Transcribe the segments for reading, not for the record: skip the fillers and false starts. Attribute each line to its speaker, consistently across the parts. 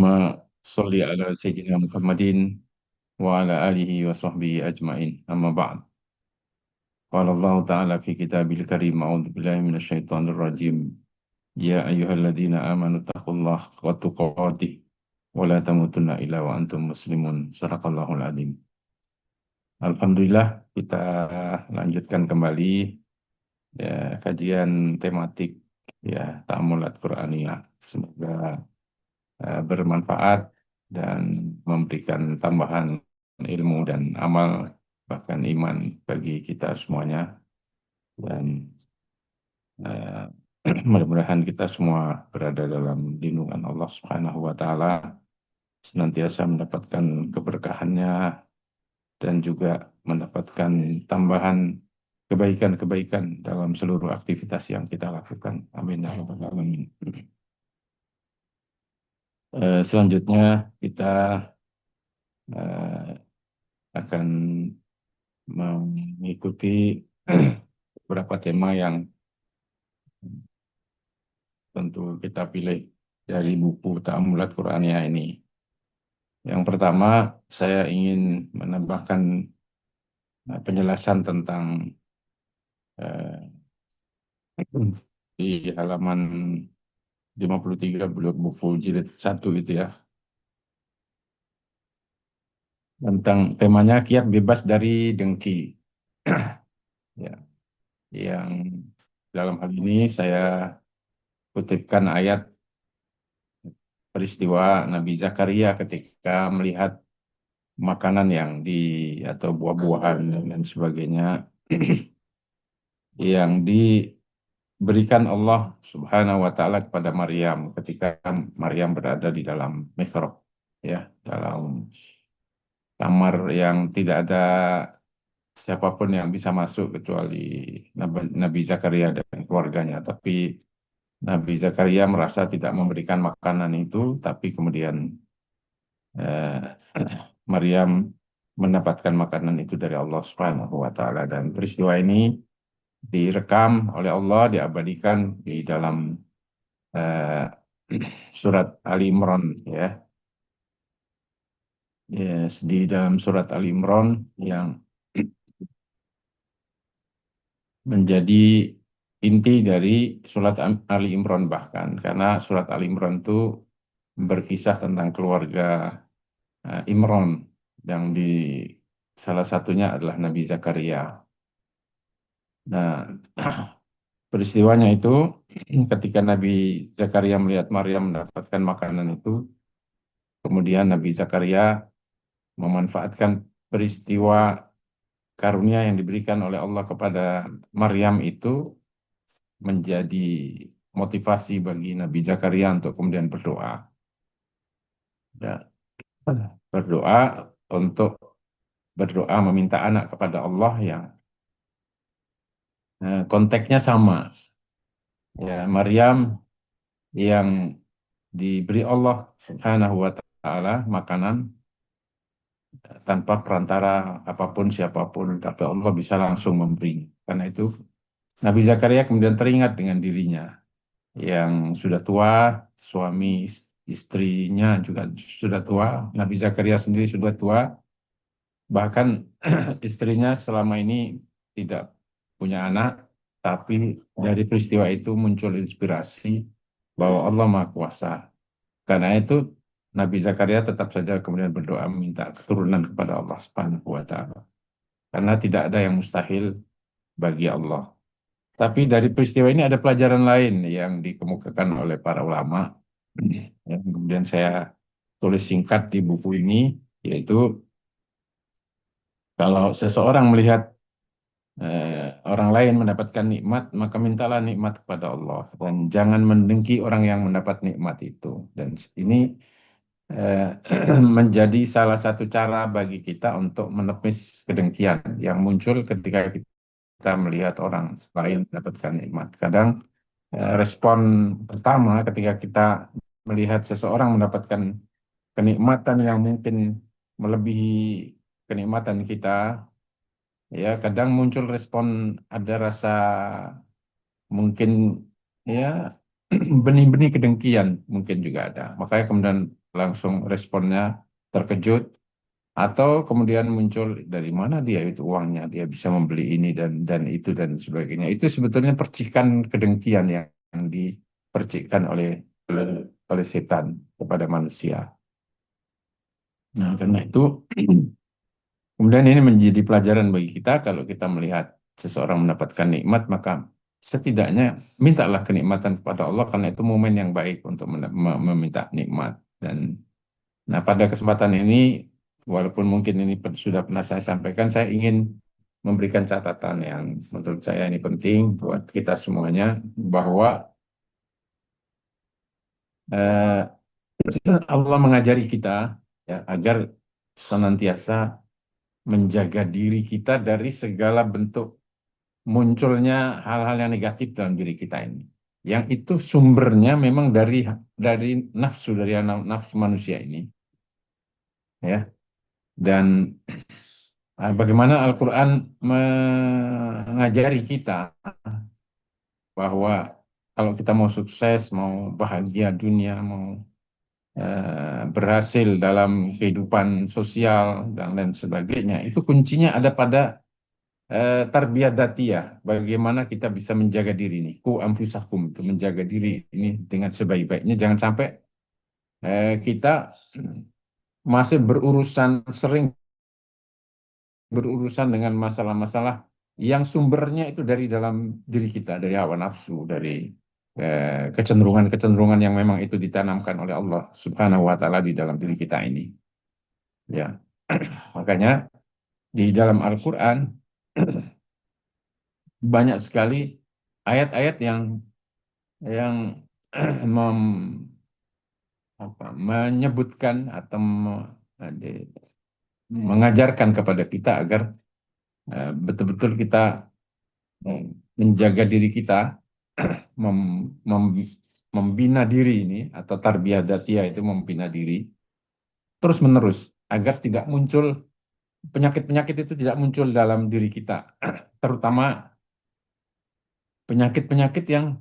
Speaker 1: Allahumma sholli ala Sayyidina Muhammadin wa ala alihi wa sahbihi ajma'in. Amma ba'd. Qala Allah Ta'ala fi kitabil karim. A'udzu billahi minasyaitonir rajim. Ya ayyuhalladzina amanu taqullaha wa tuqatih wa la tamutunna illa wa antum muslimun. Shadaqallahul adzim. Alhamdulillah, kita lanjutkan kembali ya, kajian tematik ya ta'ammulat Qur'aniyah. Semoga bermanfaat dan memberikan tambahan ilmu dan amal bahkan iman bagi kita semuanya, dan eh, mudah-mudahan kita semua berada dalam lindungan Allah Subhanahu wa taala, senantiasa mendapatkan keberkahannya dan juga mendapatkan tambahan kebaikan-kebaikan dalam seluruh aktivitas yang kita lakukan. Amin ya rabbal alamin. Selanjutnya kita eh, akan mengikuti beberapa tema yang tentu kita pilih dari buku Ta'ammulat Qur'aniyah ini. Yang pertama, saya ingin menambahkan penjelasan tentang eh, di halaman 53 buku jilid 1 itu ya, tentang temanya kiat bebas dari dengki. Ya, yang dalam hal ini saya kutipkan ayat peristiwa Nabi Zakaria ketika melihat makanan yang atau buah-buahan dan lain sebagainya yang diberikan Allah Subhanahu wa taala kepada Maryam ketika Maryam berada di dalam mihrab, ya, dalam kamar yang tidak ada siapapun yang bisa masuk kecuali Nabi Zakaria dan keluarganya. Tapi Nabi Zakaria merasa tidak memberikan makanan itu, tapi kemudian eh, Maryam mendapatkan makanan itu dari Allah Subhanahu wa taala, dan peristiwa ini direkam oleh Allah, diabadikan di dalam eh, surat Ali Imran, ya. Yes, di dalam surat Ali Imran yang menjadi inti dari surat Ali Imran, bahkan karena surat Ali Imran itu berkisah tentang keluarga Imran, yang di salah satunya adalah Nabi Zakaria. Nah, peristiwanya itu ketika Nabi Zakaria melihat Maryam mendapatkan makanan itu, kemudian Nabi Zakaria memanfaatkan peristiwa karunia yang diberikan oleh Allah kepada Maryam itu menjadi motivasi bagi Nabi Zakaria untuk kemudian berdoa. Ya, berdoa untuk berdoa meminta anak kepada Allah yang konteksnya sama. Ya, Maryam yang diberi Allah Subhanahu wa taala makanan tanpa perantara apapun siapapun, tapi Allah bisa langsung memberi. Karena itu Nabi Zakaria kemudian teringat dengan dirinya yang sudah tua, suami istrinya juga sudah tua, Nabi Zakaria sendiri sudah tua, bahkan istrinya selama ini tidak punya anak, tapi dari peristiwa itu muncul inspirasi bahwa Allah Maha Kuasa. Karena itu Nabi Zakaria tetap saja kemudian berdoa meminta keturunan kepada Allah Subhanahu wa taala. Karena tidak ada yang mustahil bagi Allah. Tapi dari peristiwa ini ada pelajaran lain yang dikemukakan oleh para ulama, yang kemudian saya tulis singkat di buku ini, yaitu kalau seseorang melihat orang lain mendapatkan nikmat, maka mintalah nikmat kepada Allah dan jangan mendengki orang yang mendapat nikmat itu. Dan ini menjadi salah satu cara bagi kita untuk menepis kedengkian yang muncul ketika kita melihat orang lain mendapatkan nikmat. Kadang respon pertama ketika kita melihat seseorang mendapatkan kenikmatan yang mungkin melebihi kenikmatan kita, ya kadang muncul respon, ada rasa mungkin ya benih-benih kedengkian mungkin juga ada. Makanya kemudian langsung responnya terkejut, atau kemudian muncul dari mana dia itu uangnya, dia bisa membeli ini dan itu dan sebagainya. Itu sebetulnya percikan kedengkian yang dipercikkan oleh oleh setan kepada manusia. Nah, karena itu kemudian ini menjadi pelajaran bagi kita kalau kita melihat seseorang mendapatkan nikmat, maka setidaknya mintalah kenikmatan kepada Allah karena itu momen yang baik untuk meminta nikmat. Dan nah, pada kesempatan ini, walaupun mungkin ini sudah pernah saya sampaikan, saya ingin memberikan catatan yang menurut saya ini penting buat kita semuanya, bahwa eh, Allah mengajari kita ya agar senantiasa menjaga diri kita dari segala bentuk munculnya hal-hal yang negatif dalam diri kita ini. Yang itu sumbernya memang dari nafsu, dari nafsu manusia ini, ya. Dan bagaimana Al-Quran mengajari kita bahwa kalau kita mau sukses, mau bahagia dunia, mau berhasil dalam kehidupan sosial dan lain sebagainya, itu kuncinya ada pada tarbiyah datiyah. Bagaimana kita bisa menjaga diri ini, ku anfusakum, itu menjaga diri ini dengan sebaik-baiknya. Jangan sampai kita masih sering berurusan dengan masalah-masalah yang sumbernya itu dari dalam diri kita, dari hawa nafsu, dari kecenderungan-kecenderungan yang memang itu ditanamkan oleh Allah Subhanahu wa taala di dalam diri kita ini. Ya. Makanya di dalam Al-Qur'an banyak sekali ayat-ayat yang menyebutkan atau mengajarkan kepada kita agar betul-betul kita menjaga diri kita, mem- mem- membina diri ini, atau tarbiyah datia itu membina diri terus menerus agar tidak muncul penyakit-penyakit, itu tidak muncul dalam diri kita, terutama penyakit-penyakit yang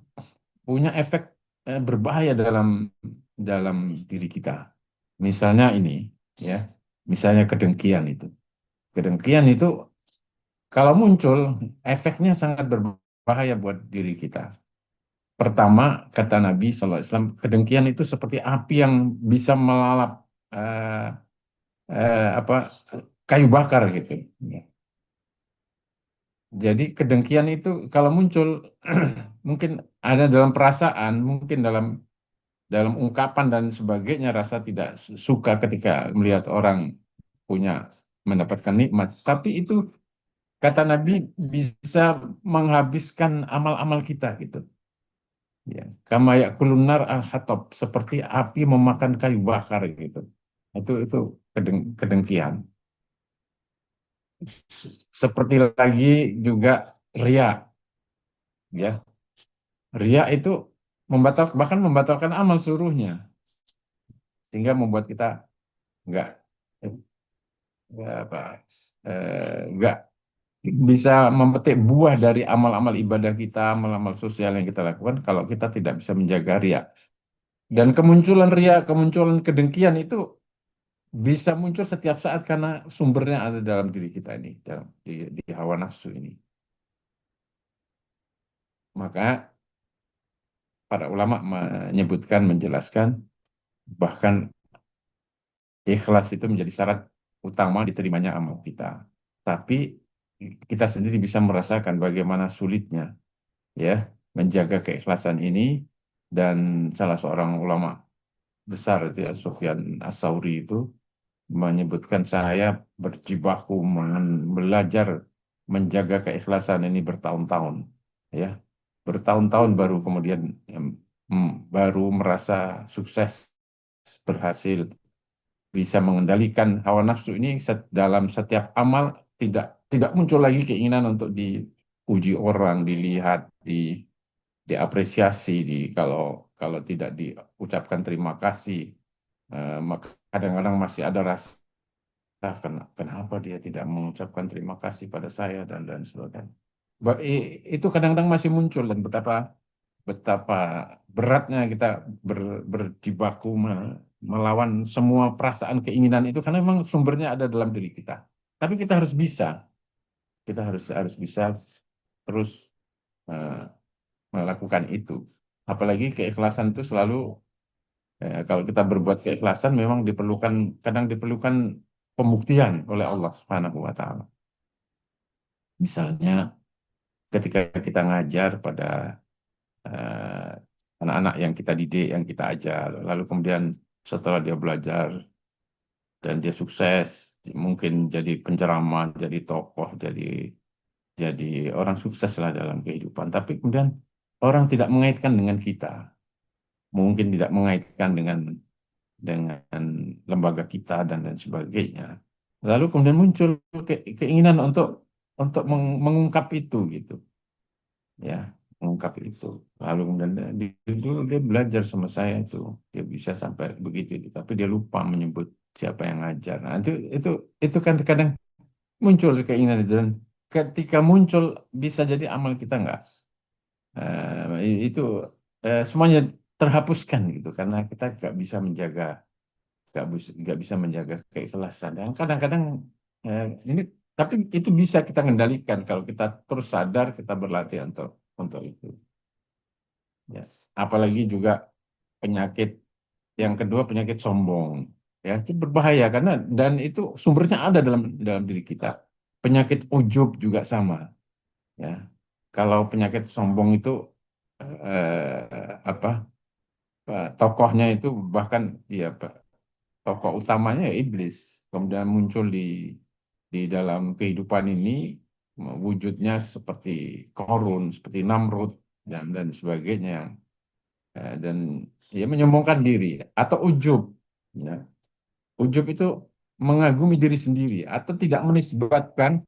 Speaker 1: punya efek berbahaya dalam dalam diri kita. Misalnya ini, ya, misalnya kedengkian itu kalau muncul efeknya sangat berbahaya buat diri kita. Pertama, kata Nabi SAW, kedengkian itu seperti api yang bisa melalap eh, apa kayu bakar gitu. Jadi kedengkian itu kalau muncul mungkin ada dalam perasaan, mungkin dalam dalam ungkapan dan sebagainya, rasa tidak suka ketika melihat orang punya mendapatkan nikmat. Tapi itu kata Nabi bisa menghabiskan amal-amal kita gitu. Ya, kama yakulun nar al-hatab, seperti api memakan kayu bakar gitu. Itu kedengkian. Seperti lagi juga ria, ya. Ria itu bahkan membatalkan amal seluruhnya, sehingga membuat kita nggak apa nggak bisa memetik buah dari amal-amal ibadah kita, amal-amal sosial yang kita lakukan kalau kita tidak bisa menjaga ria. Dan kemunculan ria, kemunculan kedengkian itu bisa muncul setiap saat karena sumbernya ada dalam diri kita ini, di hawa nafsu ini. Maka para ulama menyebutkan, menjelaskan, bahkan ikhlas itu menjadi syarat utama diterimanya amal kita. Tapi kita sendiri bisa merasakan bagaimana sulitnya, ya, menjaga keikhlasan ini. Dan salah seorang ulama besar itu ya, Sufyan As-Tsauri itu menyebutkan, saya berjibaku belajar menjaga keikhlasan ini bertahun-tahun, ya, bertahun-tahun baru kemudian baru merasa sukses, berhasil, bisa mengendalikan hawa nafsu ini dalam setiap amal. Tidak muncul lagi keinginan untuk dipuji orang, dilihat, diapresiasi, kalau kalau tidak diucapkan terima kasih, maka kadang-kadang masih ada rasa, kenapa dia tidak mengucapkan terima kasih pada saya dan sebagainya. Itu kadang-kadang masih muncul, dan betapa betapa beratnya kita berjibaku melawan semua perasaan keinginan itu karena memang sumbernya ada dalam diri kita. Tapi kita harus bisa, kita harus bisa terus eh, melakukan itu. Apalagi keikhlasan itu selalu kalau kita berbuat keikhlasan memang diperlukan kadang diperlukan pembuktian oleh Allah Subhanahu wa taala. Misalnya ketika kita ngajar pada eh, anak-anak yang kita didik, yang kita ajar, lalu kemudian setelah dia belajar dan dia sukses, mungkin jadi penceramah, jadi tokoh, jadi orang sukses lah dalam kehidupan. Tapi kemudian orang tidak mengaitkan dengan kita, mungkin tidak mengaitkan dengan lembaga kita dan lain sebagainya. Lalu kemudian muncul keinginan untuk mengungkap itu gitu, ya, mengungkap itu. Lalu kemudian dulu dia belajar sama saya itu, dia bisa sampai begitu itu, tapi dia lupa menyebut siapa yang ngajar. Nah, itu kan kadang muncul keinginan itu dan ketika muncul bisa jadi amal kita nggak itu semuanya terhapuskan gitu karena kita nggak bisa menjaga keikhlasan dan kadang-kadang ini tapi itu bisa kita kendalikan kalau kita terus sadar kita berlatih untuk itu ya apalagi juga penyakit yang kedua penyakit sombong ya itu berbahaya karena dan itu sumbernya ada dalam dalam diri kita penyakit ujub juga sama ya kalau penyakit sombong itu apa tokohnya itu bahkan ya tokoh utamanya ya iblis. Kemudian muncul di dalam kehidupan ini wujudnya seperti Korun, seperti Namrud dan sebagainya dan ya menyombongkan diri atau ujub. Ya. Ujub itu mengagumi diri sendiri atau tidak menisbatkan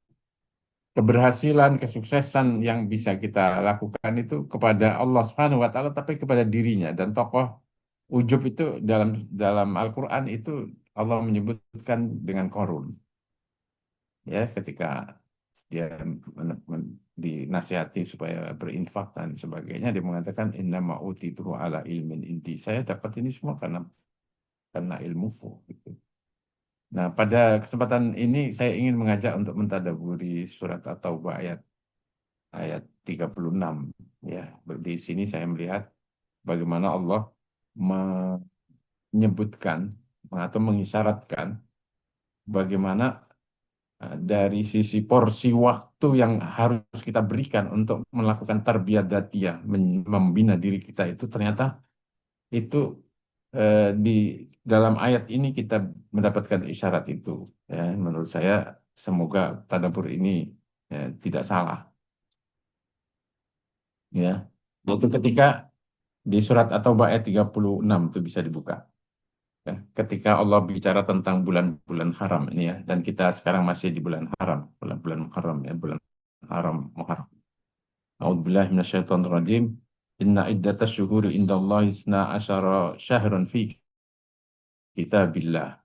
Speaker 1: keberhasilan, kesuksesan yang bisa kita lakukan itu kepada Allah Subhanahu wa taala tapi kepada dirinya dan tokoh ujub itu dalam dalam Al-Qur'an itu Allah menyebutkan dengan korun ya ketika dia dinasihati supaya berinfak dan sebagainya dia mengatakan innama utitu ala ilmin indi saya dapat ini semua karena ilmuku gitu. Nah, pada kesempatan ini saya ingin mengajak untuk mentadaburi surat At-Taubah ayat 36 ya. Di sini saya melihat bagaimana Allah menyebutkan atau mengisyaratkan bagaimana dari sisi porsi waktu yang harus kita berikan untuk melakukan tarbiyat dzatiyah, membina diri kita itu ternyata itu di dalam ayat ini kita mendapatkan isyarat itu. Ya, menurut saya semoga tadabbur ini tidak salah. Ya, yaitu ketika di surat At-Taubah ayat 36 itu bisa dibuka. Ya, ketika Allah bicara tentang bulan-bulan haram ini ya, dan kita sekarang masih di bulan haram, bulan-bulan Muharram ya, bulan haram Muharram. A'udzubillahi minasyaitonir rajim. Inna iddatash syuhuri indallahi isna asyara syahran fi kitabillah.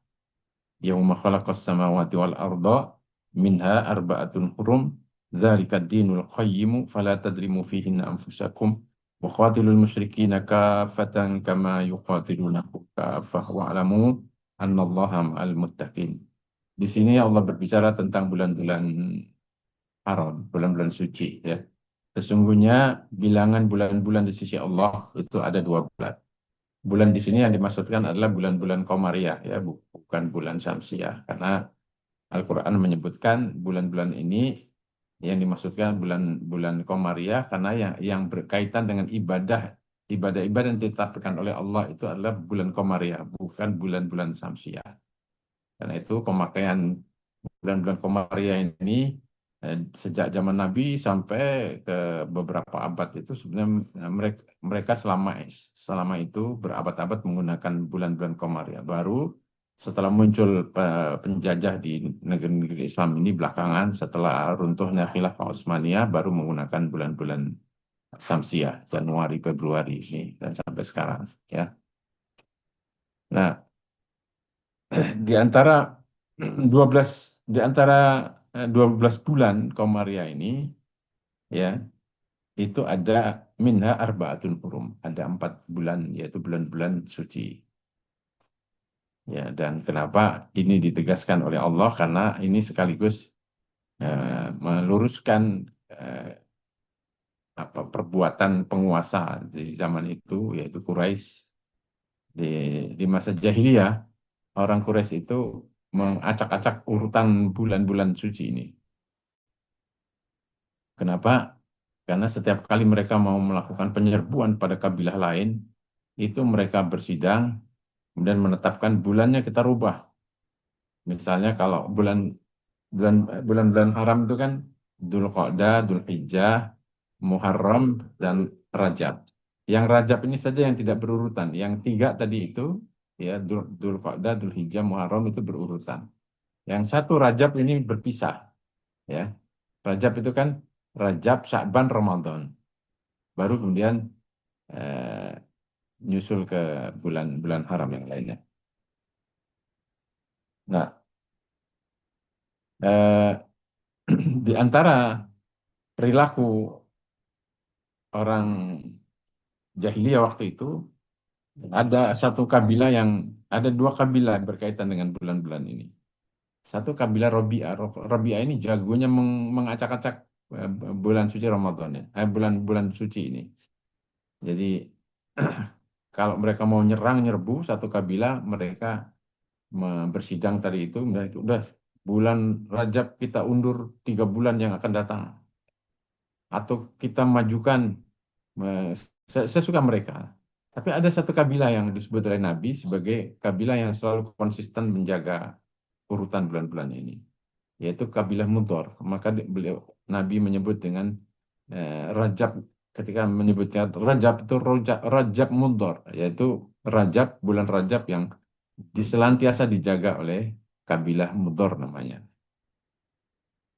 Speaker 1: Yauma khalaqas samawati wal arda minha arba'atun hurum. Dzalika ad-dinul qayyimu fala tadrimu fihinna anfusakum wa qatilul musyrikina kafatan kama yuqatilunakum kafah wa'lamu annallaha ma'al muttaqin. Di sini Allah berbicara tentang bulan-bulan haram, bulan-bulan suci ya. Sesungguhnya bilangan bulan-bulan di sisi Allah itu ada 12. Bulan di sini yang dimaksudkan adalah bulan-bulan Komariah ya, bukan bulan Syamsiah. Karena Al-Quran menyebutkan bulan-bulan ini yang dimaksudkan bulan-bulan Komariah karena yang berkaitan dengan ibadah-ibadah yang ditetapkan oleh Allah itu adalah bulan Komariah, bukan bulan-bulan Syamsiah. Karena itu pemakaian bulan-bulan Komariah ini sejak zaman Nabi sampai ke beberapa abad itu sebenarnya mereka selama itu berabad-abad menggunakan bulan-bulan Komariah. Baru setelah muncul penjajah di negeri-negeri Islam ini belakangan setelah runtuhnya Khilafah Utsmaniyah baru menggunakan bulan-bulan Samsiah Januari Februari ini dan sampai sekarang ya. Nah, di antara 12 di antara 12 bulan Komariah ini ya itu ada minha arbaatun hurum ada 4 bulan yaitu bulan-bulan suci Ya, dan kenapa ini ditegaskan oleh Allah? Karena ini sekaligus meluruskan eh, perbuatan penguasa di zaman itu, yaitu Quraisy di masa jahiliyah. Orang Quraisy itu mengacak-acak urutan bulan-bulan suci ini. Kenapa? Karena setiap kali mereka mau melakukan penyerbuan pada kabilah lain, itu mereka bersidang, kemudian menetapkan bulannya kita rubah. Misalnya kalau bulan bulan-bulan haram itu kan Dzulqa'dah, Dzulhijjah, Muharram, dan Rajab. Yang Rajab ini saja yang tidak berurutan. Yang tiga tadi itu, ya Dzulqa'dah, Dzulhijjah, Muharram itu berurutan. Yang satu Rajab ini berpisah, ya. Rajab itu kan Rajab, Sya'ban, Ramadan. Baru kemudian eh, nyusul ke bulan-bulan haram yang lainnya. Nah, eh, di antara perilaku orang jahiliyah waktu itu ada satu kabilah yang ada dua kabilah berkaitan dengan bulan-bulan ini. Satu kabilah Robi'ah. Robi'ah ini jagonya mengacak-acak bulan suci Ramadan ya. Bulan-bulan suci ini. Jadi kalau mereka mau nyerang nyerbu satu kabilah, mereka bersidang tadi itu, mereka udah bulan Rajab kita undur 3 bulan yang akan datang, atau kita majukan eh, sesuka mereka. Tapi ada satu kabilah yang disebut oleh Nabi sebagai kabilah yang selalu konsisten menjaga urutan bulan-bulan ini, yaitu kabilah Mudhor. Maka beliau Nabi menyebut dengan Rajab, ketika menyebutnya Rajab itu Rajab, Rajab Mudhor, yaitu Rajab, bulan Rajab yang diselantiasa dijaga oleh kabilah Mudhor namanya.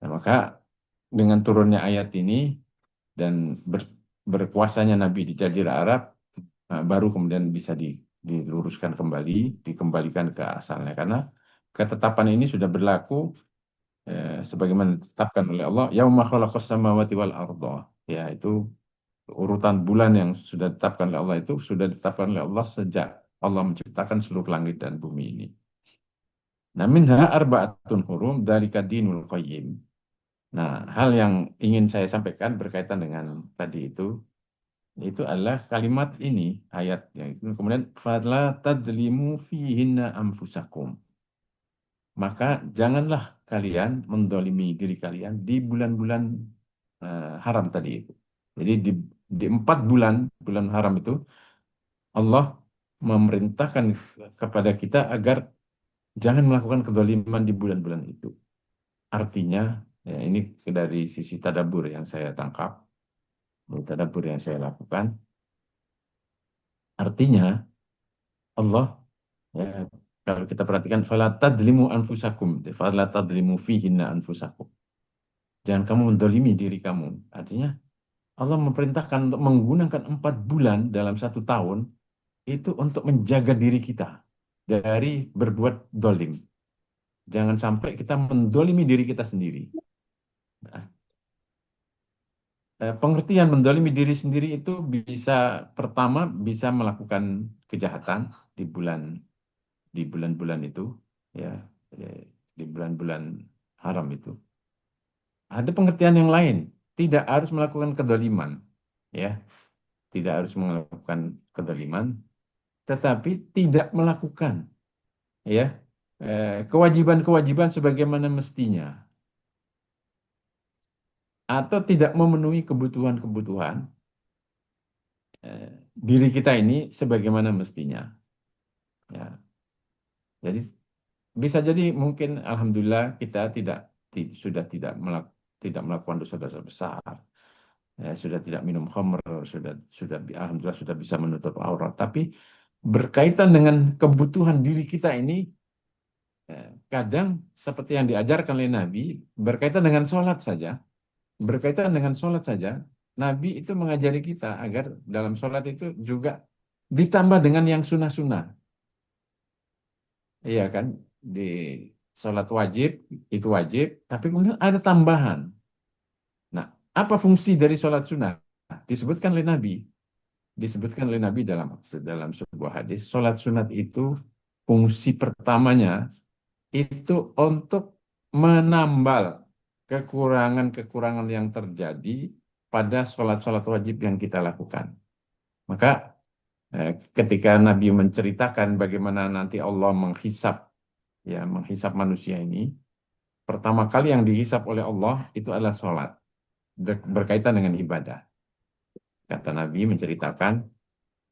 Speaker 1: Nah, maka dengan turunnya ayat ini dan berkuasanya Nabi di Jazirah Arab, baru kemudian bisa diluruskan kembali, dikembalikan ke asalnya. Karena ketetapan ini sudah berlaku sebagaimana ditetapkan oleh Allah, yauma khalaqas samawati wal arda. Ya, itu urutan bulan yang sudah ditetapkan oleh Allah itu sudah ditetapkan oleh Allah sejak Allah menciptakan seluruh langit dan bumi ini. Nah, minha arba'atun hurum dzalika dinul qayyim. Nah, hal yang ingin saya sampaikan berkaitan dengan tadi itu adalah kalimat ini, ayat yang itu. Kemudian fala tadlimu fihinna anfusakum. Maka janganlah kalian mendolimi diri kalian di bulan-bulan haram tadi itu. Jadi di 4 bulan bulan haram itu Allah memerintahkan kepada kita agar jangan melakukan kedoliman di bulan-bulan itu. Artinya, ya ini dari sisi tadabur yang saya tangkap, dari tadabur yang saya lakukan. Artinya Allah, ya, kalau kita perhatikan fala tadlimu anfusakum, fala tadlimu fihinna anfusakum. Jangan kamu mendolimi diri kamu. Artinya Allah memerintahkan untuk menggunakan 4 bulan dalam 1 tahun itu untuk menjaga diri kita dari berbuat dolim. Jangan sampai kita mendolimi diri kita sendiri. Nah, pengertian mendolimi diri sendiri itu bisa, pertama bisa melakukan kejahatan di bulan-bulan itu, ya, ya, di bulan-bulan haram itu. Ada pengertian yang lain, tidak harus melakukan kedoliman, ya, tidak harus melakukan kedoliman, tetapi tidak melakukan, ya, kewajiban-kewajiban sebagaimana mestinya, atau tidak memenuhi kebutuhan-kebutuhan diri kita ini sebagaimana mestinya. Ya, jadi bisa jadi mungkin alhamdulillah kita sudah tidak melakukan dosa-dosa besar, ya, sudah tidak minum khamr, sudah alhamdulillah sudah bisa menutup aurat. Tapi berkaitan dengan kebutuhan diri kita ini, kadang seperti yang diajarkan oleh Nabi berkaitan dengan sholat saja, berkaitan dengan sholat saja, Nabi itu mengajari kita agar dalam sholat itu juga ditambah dengan yang sunnah-sunnah. Iya kan, di sholat wajib itu wajib, tapi kemudian ada tambahan. Nah, apa fungsi dari sholat sunnah? Disebutkan oleh Nabi, dalam dalam sebuah hadis, sholat sunat itu fungsi pertamanya itu untuk menambal kekurangan-kekurangan yang terjadi pada sholat-sholat wajib yang kita lakukan. Maka ketika Nabi menceritakan bagaimana nanti Allah menghisap, ya, menghisap manusia ini, pertama kali yang dihisap oleh Allah itu adalah sholat, berkaitan dengan ibadah. Kata Nabi menceritakan,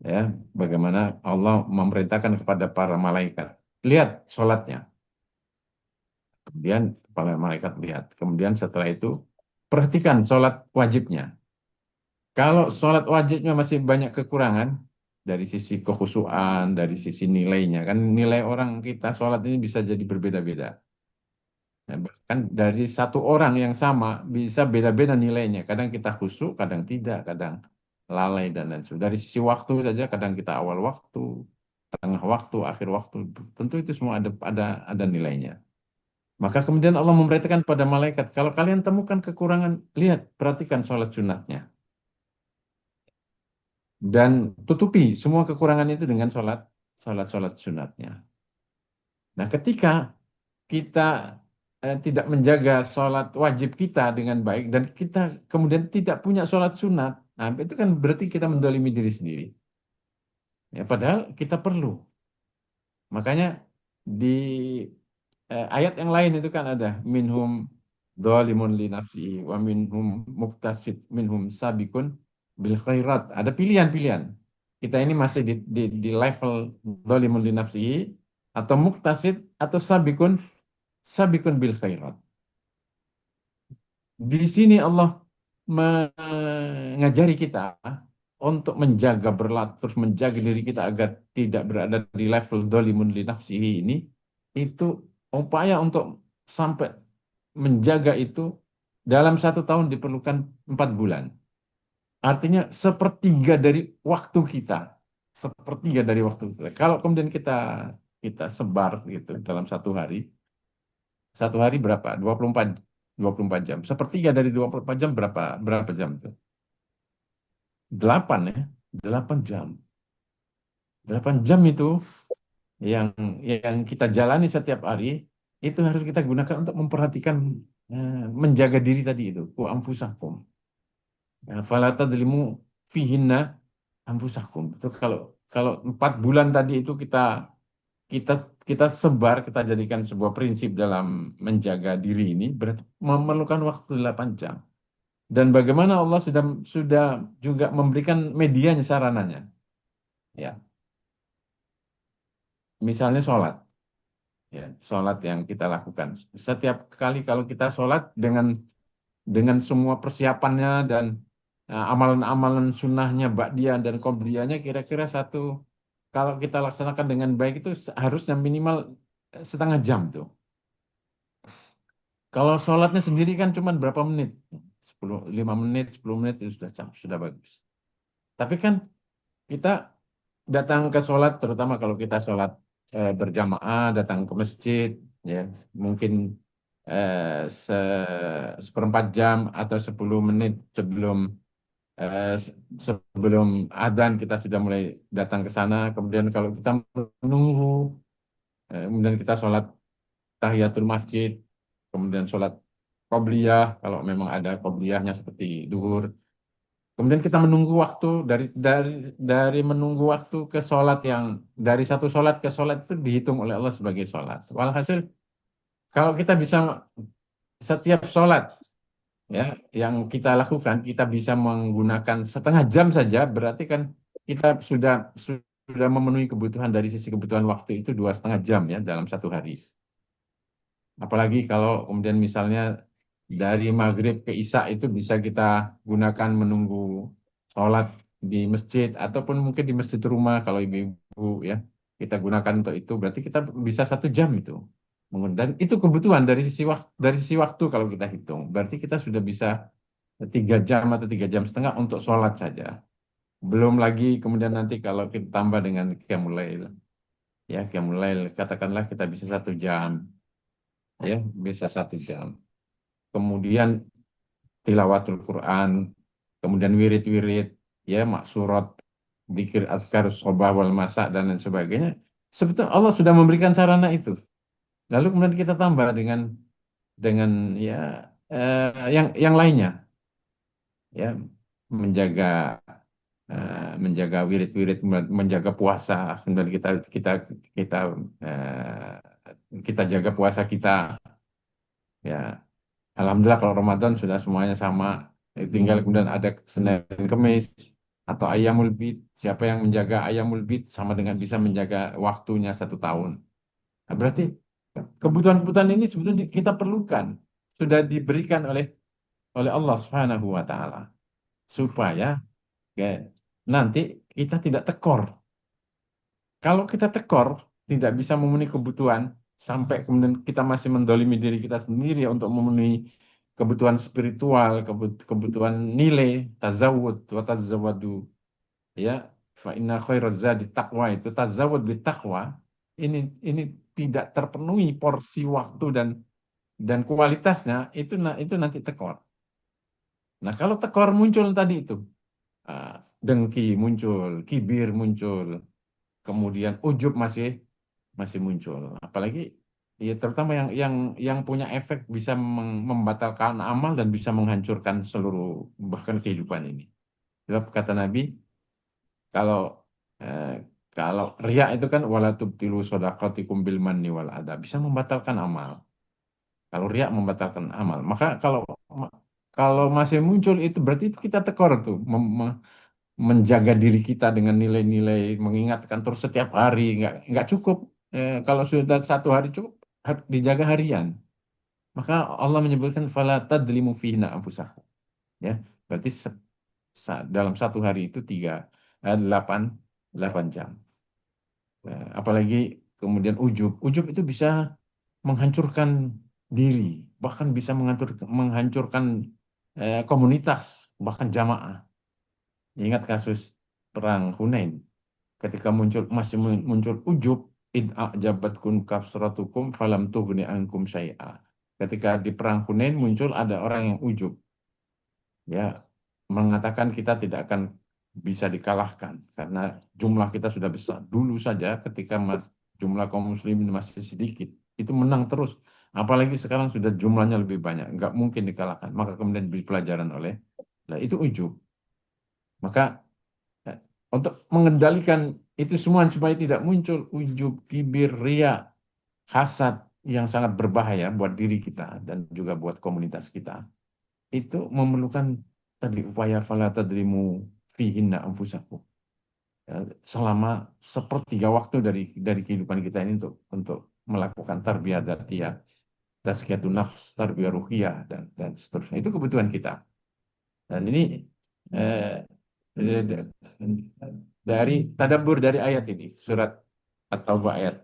Speaker 1: ya, bagaimana Allah memerintahkan kepada para malaikat, lihat sholatnya. Kemudian para malaikat lihat. Kemudian setelah itu perhatikan sholat wajibnya. Kalau sholat wajibnya masih banyak kekurangan dari sisi kekhusyuan, dari sisi nilainya, kan nilai orang kita sholat ini bisa jadi berbeda-beda. Ya, bahkan dari satu orang yang sama bisa beda-beda nilainya. Kadang kita khusyuk, kadang tidak, kadang lalai dan lain sebagainya. Dari sisi waktu saja, kadang kita awal waktu, tengah waktu, akhir waktu. Tentu itu semua ada nilainya. Maka kemudian Allah memerintahkan pada malaikat, kalau kalian temukan kekurangan, lihat, perhatikan sholat sunatnya. Dan tutupi semua kekurangan itu dengan sholat sunatnya. Nah, ketika kita tidak menjaga sholat wajib kita dengan baik, dan kita kemudian tidak punya sholat sunat, nah, itu kan berarti kita mendolimi diri sendiri. Ya, padahal kita perlu. Makanya di ayat yang lain itu kan ada minhum dzalimun li nafsihi wa minhum muktasid minhum sabikun bil khairat. Ada pilihan-pilihan. Kita ini masih di level dzalimun li nafsihi atau muktasid atau sabikun bil khairat. Di sini Allah mengajari kita untuk menjaga berlatih, terus menjaga diri kita agar tidak berada di level dolimun li nafsihi ini, itu upaya untuk sampai menjaga itu dalam 1 tahun diperlukan 4 bulan. Artinya sepertiga dari waktu kita, sepertiga dari waktu kita. Kalau kemudian kita sebar gitu dalam 1 hari, 1 hari berapa? 24 jam. Sepertiga dari 24 jam berapa berapa jam itu? 8 ya, 8 jam. 8 jam itu yang yang kita jalani setiap hari itu harus kita gunakan untuk memperhatikan, menjaga diri tadi itu. Ku anfusakum. Ya, fala tadlimu fihinna anfusakum. Itu kalau kalau 4 bulan tadi itu kita kita sebar, kita jadikan sebuah prinsip dalam menjaga diri ini berarti memerlukan waktu 8 jam. Dan bagaimana Allah sudah juga memberikan medianya, sarananya. Ya, misalnya sholat, ya, sholat yang kita lakukan. Setiap kali kalau kita sholat dengan semua persiapannya dan amalan-amalan sunnahnya, ba'diyah dan qobliyahnya, kira-kira kalau kita laksanakan dengan baik itu harusnya minimal setengah jam tuh. Kalau sholatnya sendiri kan cuma berapa menit, 5 menit, 10 menit itu sudah bagus. Tapi kan kita datang ke sholat, terutama kalau kita sholat berjamaah, datang ke masjid, ya mungkin seperempat jam atau 10 menit eh, sebelum adzan kita sudah mulai datang ke sana. Kemudian kalau kita menunggu, kemudian kita sholat tahiyatul masjid, kemudian sholat qobliyah kalau memang ada qobliyahnya seperti duhur. Kemudian kita menunggu waktu dari menunggu waktu ke sholat, yang dari satu sholat ke sholat itu dihitung oleh Allah sebagai sholat. Walhasil kalau kita bisa setiap sholat, ya yang kita lakukan kita bisa menggunakan setengah jam saja, berarti kan kita sudah memenuhi kebutuhan dari sisi kebutuhan waktu itu 2,5 jam ya dalam 1 hari. Apalagi kalau kemudian misalnya dari maghrib ke isya itu bisa kita gunakan menunggu sholat di masjid, ataupun mungkin di masjid rumah kalau ibu-ibu, ya kita gunakan untuk itu, berarti kita bisa 1 jam itu. Dan itu kebutuhan dari sisi waktu kalau kita hitung, berarti kita sudah bisa 3 jam atau 3 jam setengah untuk sholat saja. Belum lagi kemudian nanti kalau kita tambah dengan qiyamul lail, ya qiyamul lail katakanlah kita bisa 1 jam, ya bisa 1 jam. Kemudian tilawatul Quran, kemudian wirid-wirid, ya maksurat, zikir azkar, sobah wal masa dan lain sebagainya. Sebetulnya Allah sudah memberikan sarana itu. Lalu kemudian kita tambah dengan ya yang lainnya, ya menjaga menjaga wirid-wirid, menjaga puasa, kemudian kita kita kita jaga puasa kita, ya Alhamdulillah kalau Ramadan sudah semuanya sama. Tinggal kemudian ada Senin Kemis atau Ayyamul Bid. Siapa yang menjaga Ayyamul Bid sama dengan bisa menjaga waktunya 1 tahun. Nah, berarti kebutuhan-kebutuhan ini sebetulnya kita perlukan. Sudah diberikan oleh oleh Allah Subhanahu wa taala supaya ya, nanti kita tidak tekor. Kalau kita tekor, tidak bisa memenuhi kebutuhan, sampai kemudian kita masih mendolimi diri kita sendiri untuk memenuhi kebutuhan spiritual, kebutuhan nilai, tazawud, wa tazawwadu, ya, fa inna khairaz zadi taqwa, itu tazawud bit taqwa, ini ini tidak terpenuhi porsi waktu dan kualitasnya, itu nanti tekor. Nah, kalau tekor muncul tadi itu, ah, dengki muncul, kibir muncul, kemudian ujub masih masih muncul. Apalagi ya terutama yang punya efek bisa membatalkan amal dan bisa menghancurkan seluruh bahkan kehidupan ini. Sebab kata Nabi, kalau eh, kalau riya itu kan wala tubtilu shadaqatikum bil manni wal adha, bisa membatalkan amal. Kalau riya membatalkan amal, maka kalau masih muncul itu berarti itu kita tekor tuh, menjaga diri kita dengan nilai-nilai, mengingatkan terus setiap hari, nggak cukup. Kalau sudah 1 hari cukup, dijaga harian. Maka Allah menyebutkan fala tadlimu fihna anfusakum. Ya, berarti dalam 1 hari itu 8 jam. Apalagi kemudian ujub itu bisa menghancurkan diri, bahkan bisa menghancurkan komunitas, bahkan jamaah. Ingat kasus perang Hunain, ketika masih muncul ujub, id a'jabatkum kafsratukum falam tughni ankum syai'a. Ketika di perang Hunain muncul ada orang yang ujub, ya, mengatakan kita tidak akan bisa dikalahkan karena jumlah kita sudah besar. Dulu saja ketika jumlah kaum muslimin masih sedikit, itu menang terus. Apalagi sekarang sudah jumlahnya lebih banyak, nggak mungkin dikalahkan. Maka kemudian diberi pelajaran oleh, nah itu ujub. Maka eh, untuk mengendalikan itu semua supaya tidak muncul ujub, kibir, ria, hasad yang sangat berbahaya buat diri kita dan juga buat komunitas kita, itu memerlukan tadi upaya fala tadrimu fihinna anfusakum. Ya, selama sepertiga waktu dari kehidupan kita ini untuk melakukan tarbiyah dzatiyah, tazkiyatun nafs, tarbiyah ruhiyah dan seterusnya. Itu kebutuhan kita. Dan ini eh, dari tadabbur dari ayat ini, At-Taubah ayat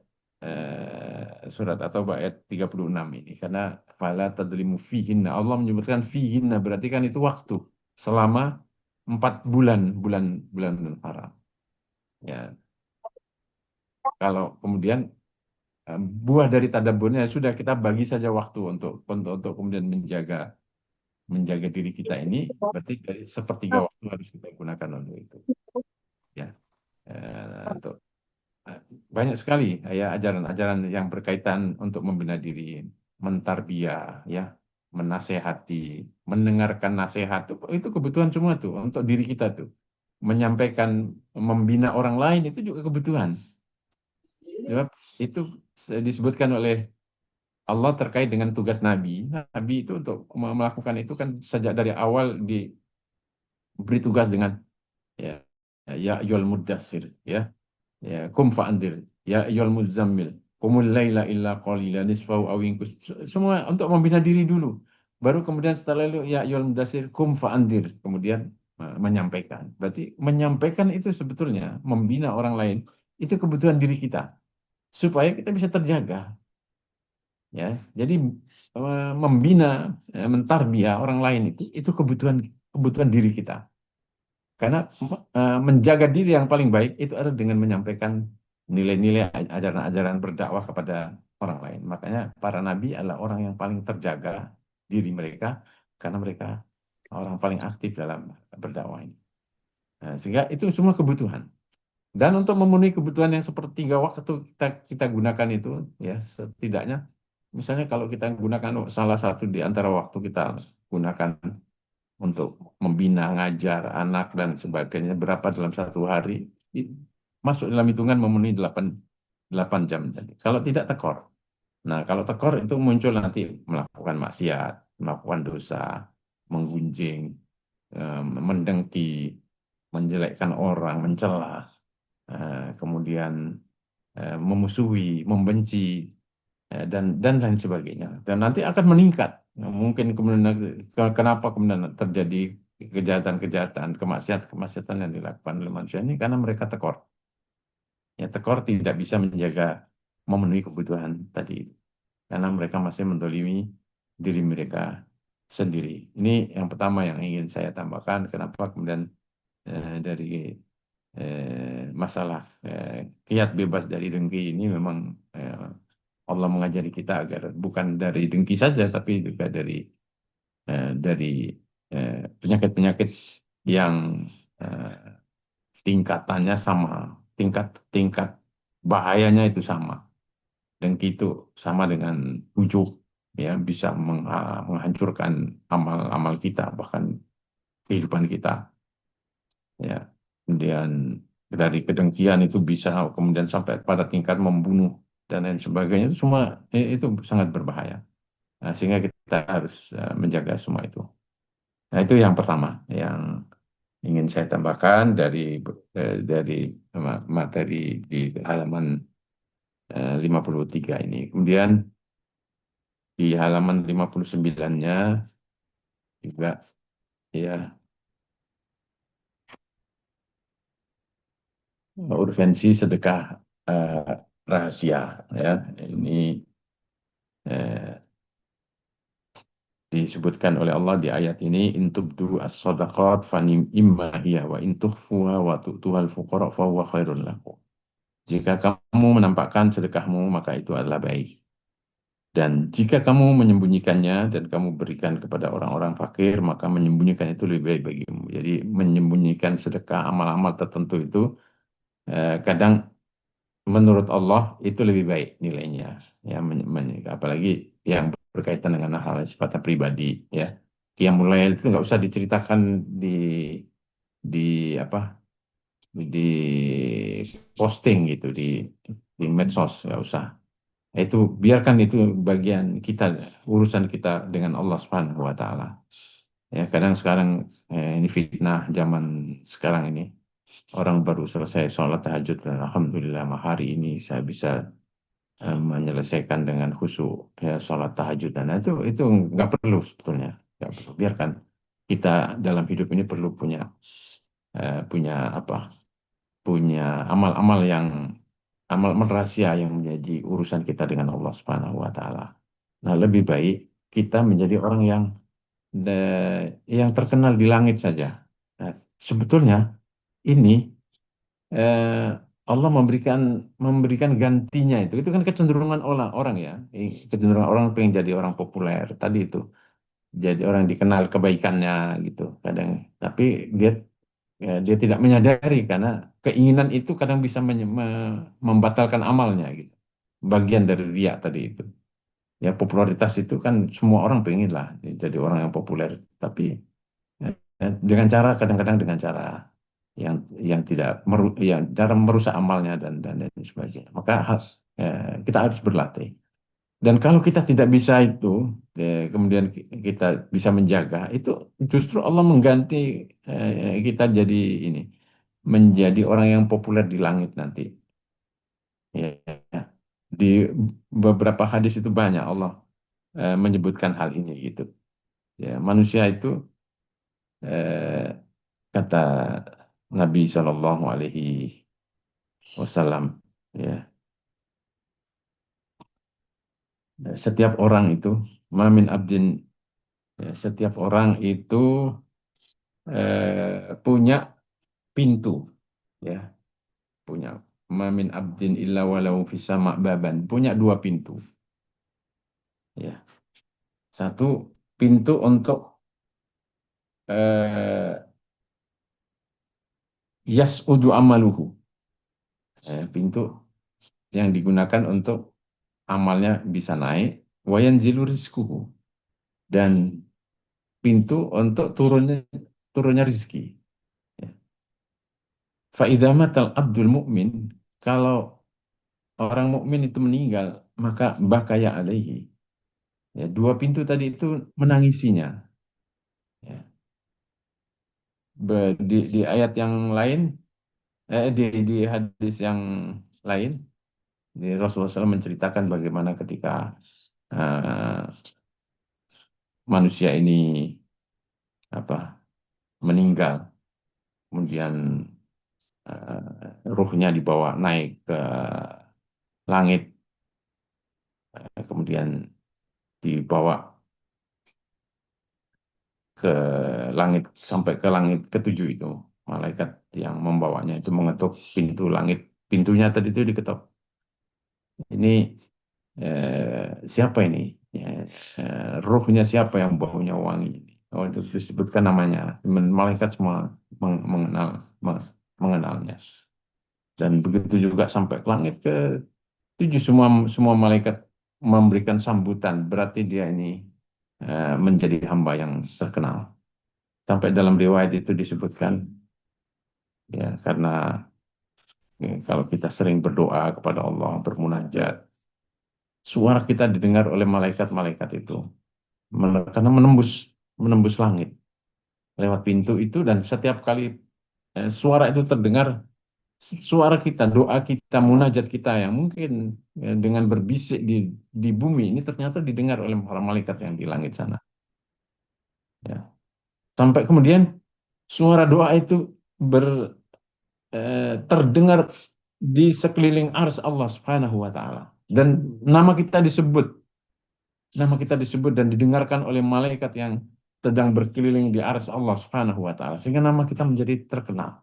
Speaker 1: surat At-Taubah ayat 36 ini, karena fala tadlimu fihinna, Allah menyebutkan fihinna berarti kan itu waktu selama 4 bulan, bulan haram, ya. Kalau kemudian buah dari tadabburnya sudah, kita bagi saja waktu untuk kemudian menjaga diri kita ini, berarti dari sepertiga waktu harus kita gunakan untuk itu, ya. Untuk banyak sekali ya ajaran-ajaran yang berkaitan untuk membina diri, mentarbiyah, ya, menasehati, mendengarkan nasihat, itu kebutuhan semua tuh untuk diri kita tuh. Menyampaikan, membina orang lain itu juga kebutuhan. Sebab itu disebutkan oleh Allah terkait dengan tugas Nabi. Nabi itu untuk melakukan itu kan sejak dari awal diberi tugas dengan, ya, ya ayyuhal muddatsir, ya, ya kum fa'andir, ya ayyuhal muzammil qumul laila illa qalila nisfahu aw inqus. Semua untuk membina diri dulu, baru kemudian setelah itu ya ayyuhal mudatsir kum fa'andir, kemudian menyampaikan. Berarti menyampaikan itu sebetulnya membina orang lain, itu kebutuhan diri kita supaya kita bisa terjaga, ya. Jadi membina, mentarbiyah orang lain itu kebutuhan kebutuhan diri kita. Karena menjaga diri yang paling baik itu adalah dengan menyampaikan nilai-nilai, ajaran-ajaran berdakwah kepada orang lain. Makanya para nabi adalah orang yang paling terjaga diri mereka, karena mereka orang paling aktif dalam berdakwah ini. Nah, sehingga itu semua kebutuhan. Dan untuk memenuhi kebutuhan yang sepertiga waktu kita kita gunakan itu, ya setidaknya, misalnya kalau kita gunakan salah satu di antara waktu kita gunakan untuk membina, ngajar anak dan sebagainya, berapa dalam satu hari, i- masuk dalam hitungan memenuhi 8 jam tadi. Kalau tidak tekor. Nah, kalau tekor itu muncul nanti melakukan maksiat, melakukan dosa, menggunjing, mendengki, menjelekkan orang, mencela, kemudian memusuhi, membenci, dan lain sebagainya. Dan nanti akan meningkat. Nah, mungkin kemudian kenapa kemudian terjadi kejahatan-kejahatan, kemaksiatan-kemaksiatan yang dilakukan oleh manusia ini karena mereka tekor. Ya, tekor tidak bisa menjaga memenuhi kebutuhan tadi itu. Karena mereka masih mendolimi diri mereka sendiri. Ini yang pertama yang ingin saya tambahkan. Kenapa kemudian dari masalah kiat bebas dari dengki ini memang eh, Allah mengajari kita agar bukan dari dengki saja, tapi juga dari penyakit-penyakit yang eh, tingkatannya sama, tingkat bahayanya itu sama. Dengki itu sama dengan ujub, ya bisa menghancurkan amal-amal kita, bahkan kehidupan kita. Ya, kemudian dari kedengkian itu bisa kemudian sampai pada tingkat membunuh dan lain sebagainya, itu semua itu sangat berbahaya. Nah, sehingga kita harus menjaga semua itu. Nah, itu yang pertama yang ingin saya tambahkan dari materi di halaman 53 ini. Kemudian di halaman 59-nya juga, ya, urgensi sedekah eh, rahasia, ya. Ini eh, disebutkan oleh Allah di ayat ini, intubdu as-sadaqat fanim imma hiya wa intukhfuha wa tu'tuhal fuqara fa huwa khairul lakum. Jika kamu menampakkan sedekahmu, maka itu adalah baik. Dan jika kamu menyembunyikannya dan kamu berikan kepada orang-orang fakir, maka menyembunyikan itu lebih baik bagimu. Jadi menyembunyikan sedekah amal-amal tertentu itu kadang menurut Allah itu lebih baik nilainya. Ya, apalagi yang berkaitan dengan hal yang sifatnya pribadi, ya. Qiyamul Lail itu nggak usah diceritakan di di apa di posting gitu di medsos, nggak usah. Itu biarkan itu bagian kita, urusan kita dengan Allah Subhanahu wa taala. Ya, kadang sekarang ini fitnah zaman sekarang ini. Orang baru selesai sholat tahajud dan alhamdulillah hari ini saya bisa menyelesaikan dengan khusyuk ya sholat tahajud, dan itu nggak perlu sebetulnya, nggak perlu. Biarkan kita dalam hidup ini perlu punya apa, punya amal-amal yang amal-amal rahasia yang menjadi urusan kita dengan Allah Subhanahu wa taala. Nah, lebih baik kita menjadi orang yang terkenal di langit saja. Nah, sebetulnya ini eh, Allah memberikan gantinya itu kan kecenderungan orang-orang, ya. Kecenderungan orang pengen jadi orang populer tadi itu, jadi orang dikenal kebaikannya gitu kadang, tapi dia dia tidak menyadari karena keinginan itu kadang bisa membatalkan amalnya gitu, bagian dari riya tadi itu. Ya, popularitas itu kan semua orang pengen lah jadi orang yang populer, tapi dengan cara, kadang-kadang dengan cara yang tidak yang cara merusak amalnya dan lain sebagainya. Maka kita harus berlatih. Dan kalau kita tidak bisa itu, kemudian kita bisa menjaga itu, justru Allah mengganti kita jadi ini, menjadi orang yang populer di langit nanti. Ya. Di beberapa hadis itu banyak Allah menyebutkan hal ini gitu. Ya, manusia itu kata Nabi Shallallahu Alaihi Wasallam, ya, setiap orang itu, mamin abdin, ya, setiap orang itu punya pintu, ya, punya, mamin abdin illa walau fis sama' baban, punya dua pintu, ya. Satu pintu untuk yas'udu amaluhu, pintu yang digunakan untuk amalnya bisa naik, wayanzilu rizquhu, dan pintu untuk turunnya rizki. Ya. Fa'idha matal abdul mu'min, kalau orang mukmin itu meninggal, maka bakaya alaihi. Ya, dua pintu tadi itu menangisinya. Ya. Di ayat yang lain, di hadis yang lain, di Rasulullah SAW menceritakan bagaimana ketika eh, manusia ini apa meninggal, kemudian ruhnya dibawa naik ke langit, kemudian dibawa ke langit sampai ke langit ketujuh itu. Malaikat yang membawanya itu mengetuk pintu langit. Pintunya tadi itu diketok. Ini siapa ini? Ya, ruhnya siapa yang baunya wangi ini? Oh, itu disebutkan namanya. Malaikat semua mengenalnya. Dan begitu juga sampai ke langit ke tujuh, semua semua malaikat memberikan sambutan. Berarti dia ini menjadi hamba yang terkenal. Sampai dalam riwayat itu disebutkan, ya, karena kalau kita sering berdoa kepada Allah, bermunajat, suara kita didengar oleh malaikat-malaikat itu, karena menembus menembus langit lewat pintu itu, dan setiap kali suara itu terdengar, suara kita, doa kita, munajat kita yang mungkin dengan berbisik di bumi ini ternyata didengar oleh para malaikat yang di langit sana. Ya. Sampai kemudian suara doa itu terdengar di sekeliling ars Allah Subhanahu wa taala, dan nama kita disebut, dan didengarkan oleh malaikat yang sedang berkeliling di ars Allah Subhanahu wa taala, sehingga nama kita menjadi terkenal.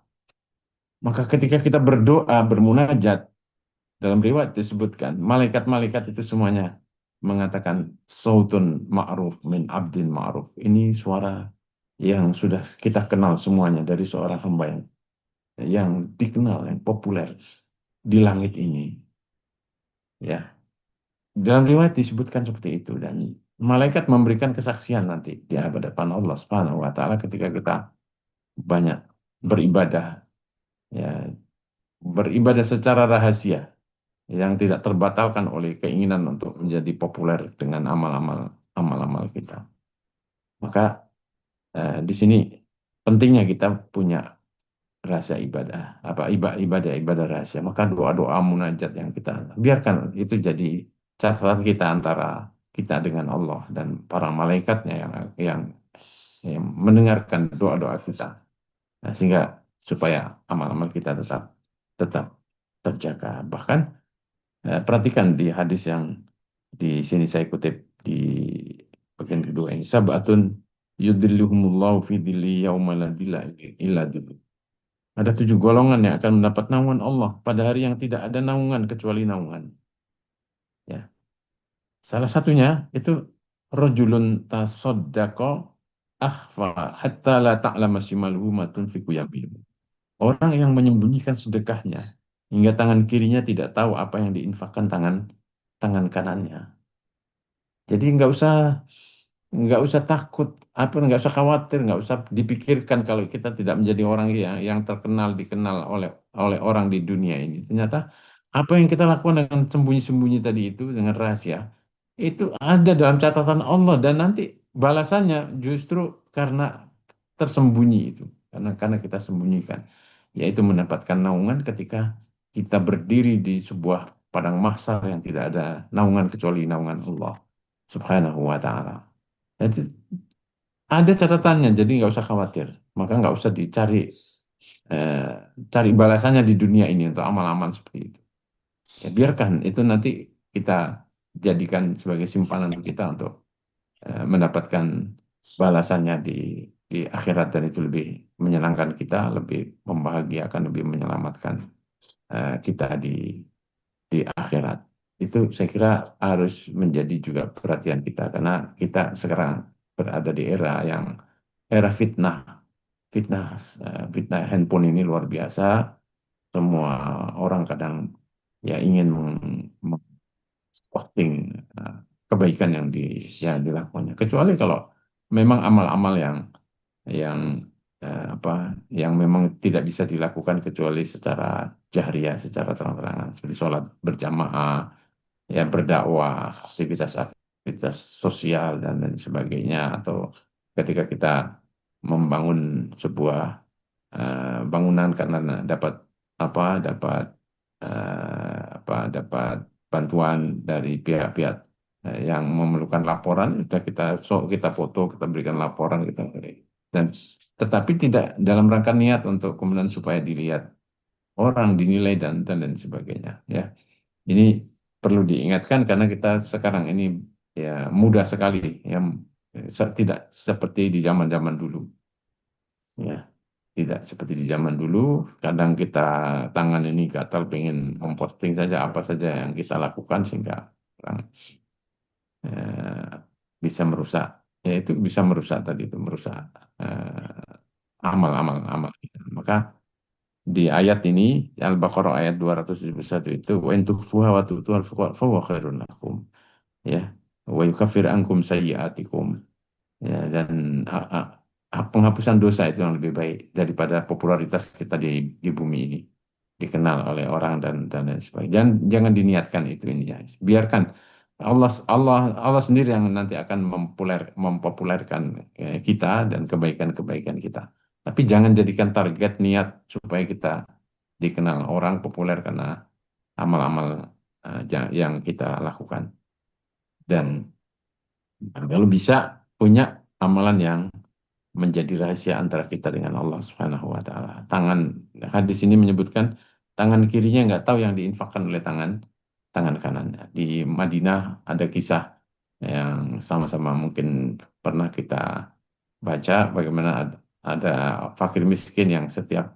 Speaker 1: Maka ketika kita berdoa, bermunajat, dalam riwayat disebutkan malaikat-malaikat itu semuanya mengatakan sautun ma'ruf min abdin ma'ruf. Ini suara yang sudah kita kenal semuanya dari seorang hamba yang dikenal, yang populer di langit ini. Ya, dalam riwayat disebutkan seperti itu, dan malaikat memberikan kesaksian nanti di hadapan Allah Subhanahu wa taala ketika kita banyak beribadah, ya, beribadah secara rahasia yang tidak terbatalkan oleh keinginan untuk menjadi populer dengan amal-amal kita. Maka di sini pentingnya kita punya rahasia ibadah, apa ibadah rahasia. Maka doa-doa munajat yang kita biarkan itu jadi catatan kita antara kita dengan Allah dan para malaikatnya yang, yang mendengarkan doa-doa kita. Nah, sehingga supaya amal-amal kita tetap tetap terjaga. Bahkan perhatikan di hadis yang di sini saya kutip di bagian kedua ini, sabatun yudhilluhumullahu fi dhilli yauma la dhilla illa dhilluh. Ada tujuh golongan yang akan mendapat naungan Allah pada hari yang tidak ada naungan kecuali naungan. Ya, salah satunya itu rojulun tasoddaqa akhfa hatta la ta'lama shimaluhu ma tunfiqu yaminuhu. Orang yang menyembunyikan sedekahnya hingga tangan kirinya tidak tahu apa yang diinfakkan tangan tangan kanannya. Jadi nggak usah takut, apa, nggak usah khawatir, nggak usah dipikirkan kalau kita tidak menjadi orang yang terkenal, dikenal oleh oleh orang di dunia ini. Ternyata apa yang kita lakukan dengan sembunyi-sembunyi tadi itu, dengan rahasia, itu ada dalam catatan Allah, dan nanti balasannya justru karena tersembunyi itu, karena kita sembunyikan, yaitu mendapatkan naungan ketika kita berdiri di sebuah padang mahsyar yang tidak ada naungan kecuali naungan Allah Subhanahu wa taala. Jadi ada catatannya, jadi nggak usah khawatir. Maka nggak usah dicari eh, cari balasannya di dunia ini untuk amal-amal seperti itu. Ya, biarkan itu nanti kita jadikan sebagai simpanan kita untuk mendapatkan balasannya di akhirat, dan itu lebih menyenangkan kita, lebih membahagiakan, lebih menyelamatkan kita di akhirat. Itu saya kira harus menjadi juga perhatian kita, karena kita sekarang berada di era fitnah, fitnah, fitnah handphone ini luar biasa. semua orang kadang ya ingin posting kebaikan yang yang dilakukannya. Kecuali kalau memang amal-amal yang apa yang memang tidak bisa dilakukan kecuali secara jahriyah, secara terang-terangan, seperti sholat berjamaah, ya berdakwah, aktivitas sosial dan lain sebagainya, atau ketika kita membangun sebuah bangunan karena dapat dapat dapat bantuan dari pihak-pihak yang memerlukan laporan, sudah kita foto, kita berikan laporan, kita dan tetapi tidak dalam rangka niat untuk kemudian supaya dilihat orang, dinilai dan lain sebagainya, ya. Ini perlu diingatkan karena kita sekarang ini ya mudah sekali, ya, tidak seperti di zaman-zaman dulu, ya. Tidak seperti di zaman dulu, kadang kita tangan ini gatal pengen memposting saja apa saja yang kita lakukan sehingga orang eh, bisa merusak, ya itu bisa merusak tadi itu merusak amal-amal kita. Maka di ayat ini Al-Baqarah ayat 271 itu wa in tukhfuha wa tu'tuha al-fuqara fa huwa khairun lakum, ya, wa yukaffir ankum sayyi'atikum, ya, dan penghapusan dosa itu yang lebih baik daripada popularitas kita di bumi ini, dikenal oleh orang dan lain sebagainya. Jangan diniatkan itu ini, ya. Biarkan Allah Allah Allah sendiri yang nanti akan mempopulerkan kita dan kebaikan-kebaikan kita. Tapi jangan jadikan target niat supaya kita dikenal orang populer karena amal-amal yang kita lakukan. Dan kalau bisa punya amalan yang menjadi rahasia antara kita dengan Allah Subhanahu wa taala. Hadis ini menyebutkan tangan kirinya nggak tahu yang diinfakkan oleh tangan kanannya. Di Madinah ada kisah yang sama-sama mungkin pernah kita baca, bagaimana ada fakir miskin yang setiap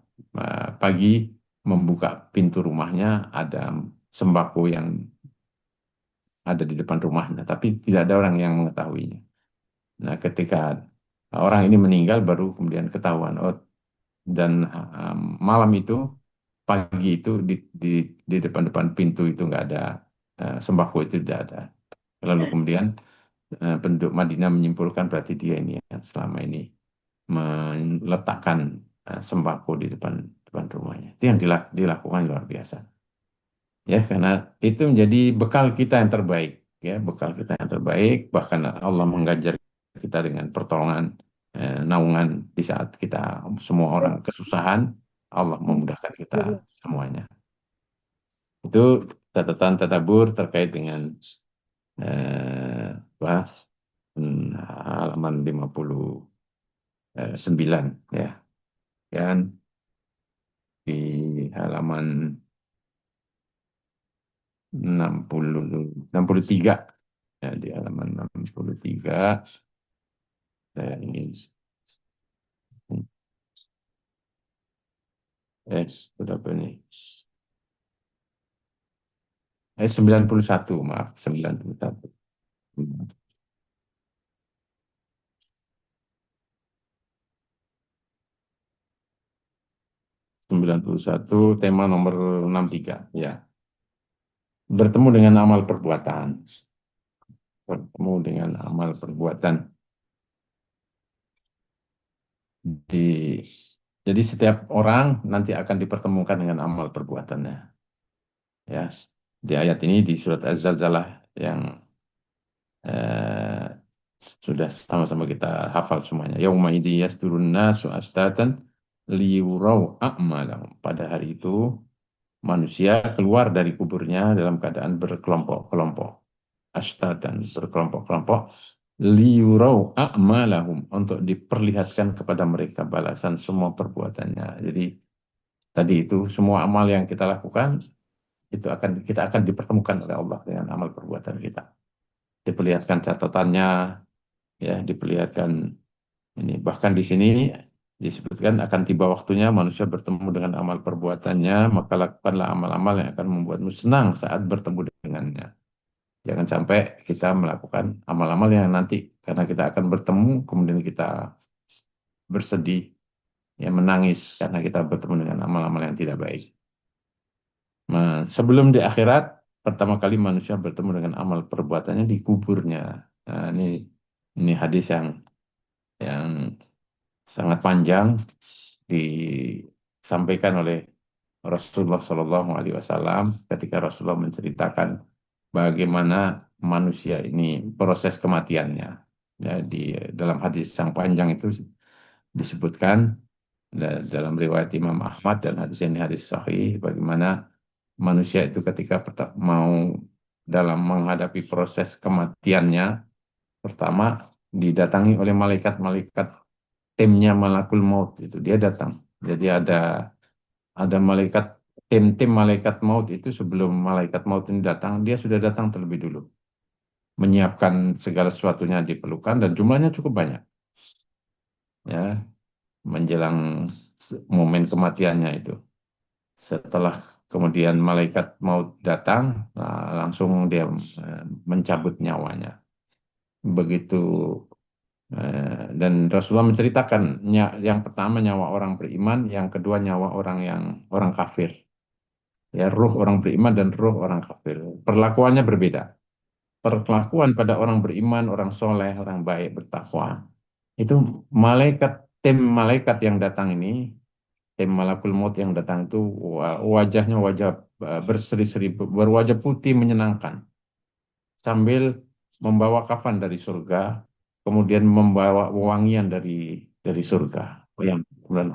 Speaker 1: pagi membuka pintu rumahnya, ada sembako yang ada di depan rumahnya, tapi tidak ada orang yang mengetahuinya. Nah, ketika orang ini meninggal baru kemudian ketahuan. Oh, dan malam itu, pagi itu di depan-depan pintu itu nggak ada sembako, itu tidak ada. Lalu kemudian penduduk Madinah menyimpulkan berarti dia ini yang selama ini meletakkan sembako di depan depan rumahnya. Itu yang dilakukan luar biasa. Ya, karena itu menjadi bekal kita yang terbaik, ya, bekal kita yang terbaik. Bahkan Allah mengganjar kita dengan pertolongan, naungan di saat kita semua orang kesusahan, Allah memudahkan kita semuanya. Itu catatan tadabbur terkait dengan apa, halaman 59, ya. Dan di halaman 63, ya, di halaman 63 saya ingin berapa ini? 91, maaf, 91. 91, tema nomor 63, ya. Bertemu dengan amal perbuatan. Bertemu dengan amal perbuatan. Di, jadi setiap orang nanti akan dipertemukan dengan amal perbuatannya. Ya, di ayat ini di surat Az-Zalzalah yang eh, sudah sama-sama kita hafal semuanya. Yauma idzi yasdurun nasu ashtatan liyurau a'malahum. Pada hari itu manusia keluar dari kuburnya dalam keadaan berkelompok-kelompok. Ashtatan, berkelompok-kelompok. Liyurau a'malahum, untuk diperlihatkan kepada mereka balasan semua perbuatannya. Jadi tadi itu semua amal yang kita lakukan itu kita akan dipertemukan oleh Allah dengan amal perbuatan kita. Diperlihatkan catatannya, ya, diperlihatkan ini. Bahkan di sini disebutkan akan tiba waktunya manusia bertemu dengan amal perbuatannya, maka lakukanlah amal-amal yang akan membuatmu senang saat bertemu dengannya. Jangan sampai kita melakukan amal-amal yang nanti karena kita akan bertemu kemudian kita bersedih, ya, menangis karena kita bertemu dengan amal-amal yang tidak baik. Nah, sebelum di akhirat, pertama kali manusia bertemu dengan amal perbuatannya di kuburnya. Nah, ini hadis yang sangat panjang disampaikan oleh Rasulullah Shallallahu Alaihi Wasallam ketika Rasulullah menceritakan bagaimana manusia ini proses kematiannya. Ya, di dalam hadis yang panjang itu disebutkan dalam riwayat Imam Ahmad dan hadis ini hadis sahih bagaimana manusia itu ketika mau dalam menghadapi proses kematiannya pertama didatangi oleh malaikat-malaikat timnya Malakul Maut itu dia datang. Jadi ada malaikat tim-tim malaikat maut itu sebelum malaikat maut ini datang dia sudah datang terlebih dulu menyiapkan segala sesuatunya diperlukan dan jumlahnya cukup banyak ya menjelang momen kematiannya itu. Setelah kemudian malaikat maut datang, nah, langsung dia mencabut nyawanya. Begitu dan Rasulullah menceritakan yang pertama nyawa orang beriman, yang kedua nyawa orang kafir. Ya, ruh orang beriman dan ruh orang kafir. Perlakuannya berbeda. Perlakuan pada orang beriman, orang soleh, orang baik, bertakwa. Itu malaikat, tim malaikat yang datang ini, tim malakul maut yang datang itu wajahnya wajah berseri-seri, berwajah putih menyenangkan. Sambil membawa kafan dari surga, kemudian membawa wangian dari surga. Yang kemudian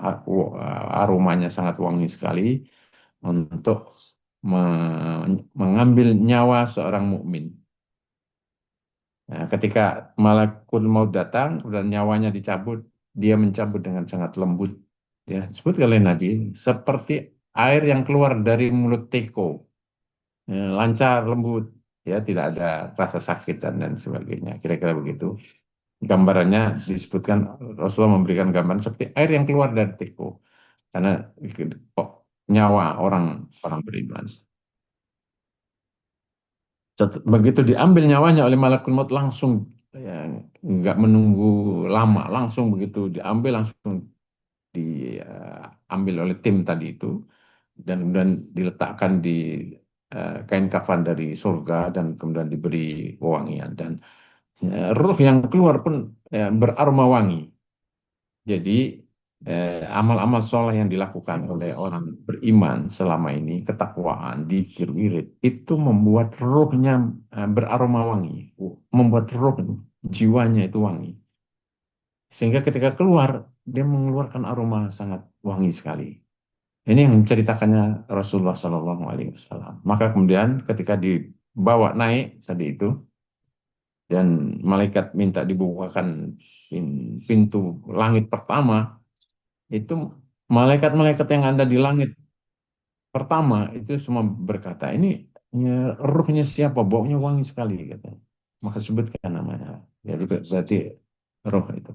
Speaker 1: aromanya sangat wangi sekali untuk mengambil nyawa seorang mukmin. Nah, ketika malakul maut datang dan nyawanya dicabut, dia mencabut dengan sangat lembut. Ya, disebut oleh Nabi seperti air yang keluar dari mulut teko, ya, lancar, lembut, ya tidak ada rasa sakit dan lain sebagainya. Kira-kira begitu. Gambarannya disebutkan Rasulullah memberikan gambaran seperti air yang keluar dari teko, karena kok nyawa orang orang beriman. Begitu diambil nyawanya oleh malakul maut langsung ya, nggak menunggu lama, langsung begitu diambil langsung diambil oleh tim tadi itu dan kemudian diletakkan di kain kafan dari surga dan kemudian diberi wewangian dan ruh yang keluar pun beraroma wangi. Jadi amal-amal soleh yang dilakukan oleh orang beriman selama ini, ketakwaan, dzikir, wirid, itu membuat rohnya beraroma wangi, membuat roh jiwanya itu wangi. Sehingga ketika keluar, dia mengeluarkan aroma sangat wangi sekali. Ini yang menceritakannya Rasulullah Shallallahu Alaihi Wasallam. Maka kemudian ketika dibawa naik tadi itu, dan malaikat minta dibukakan pintu langit pertama, itu malaikat-malaikat yang ada di langit pertama itu semua berkata, ini ruhnya siapa? Baunya wangi sekali, katanya. Maka sebutkan namanya. Jadi berarti roh itu.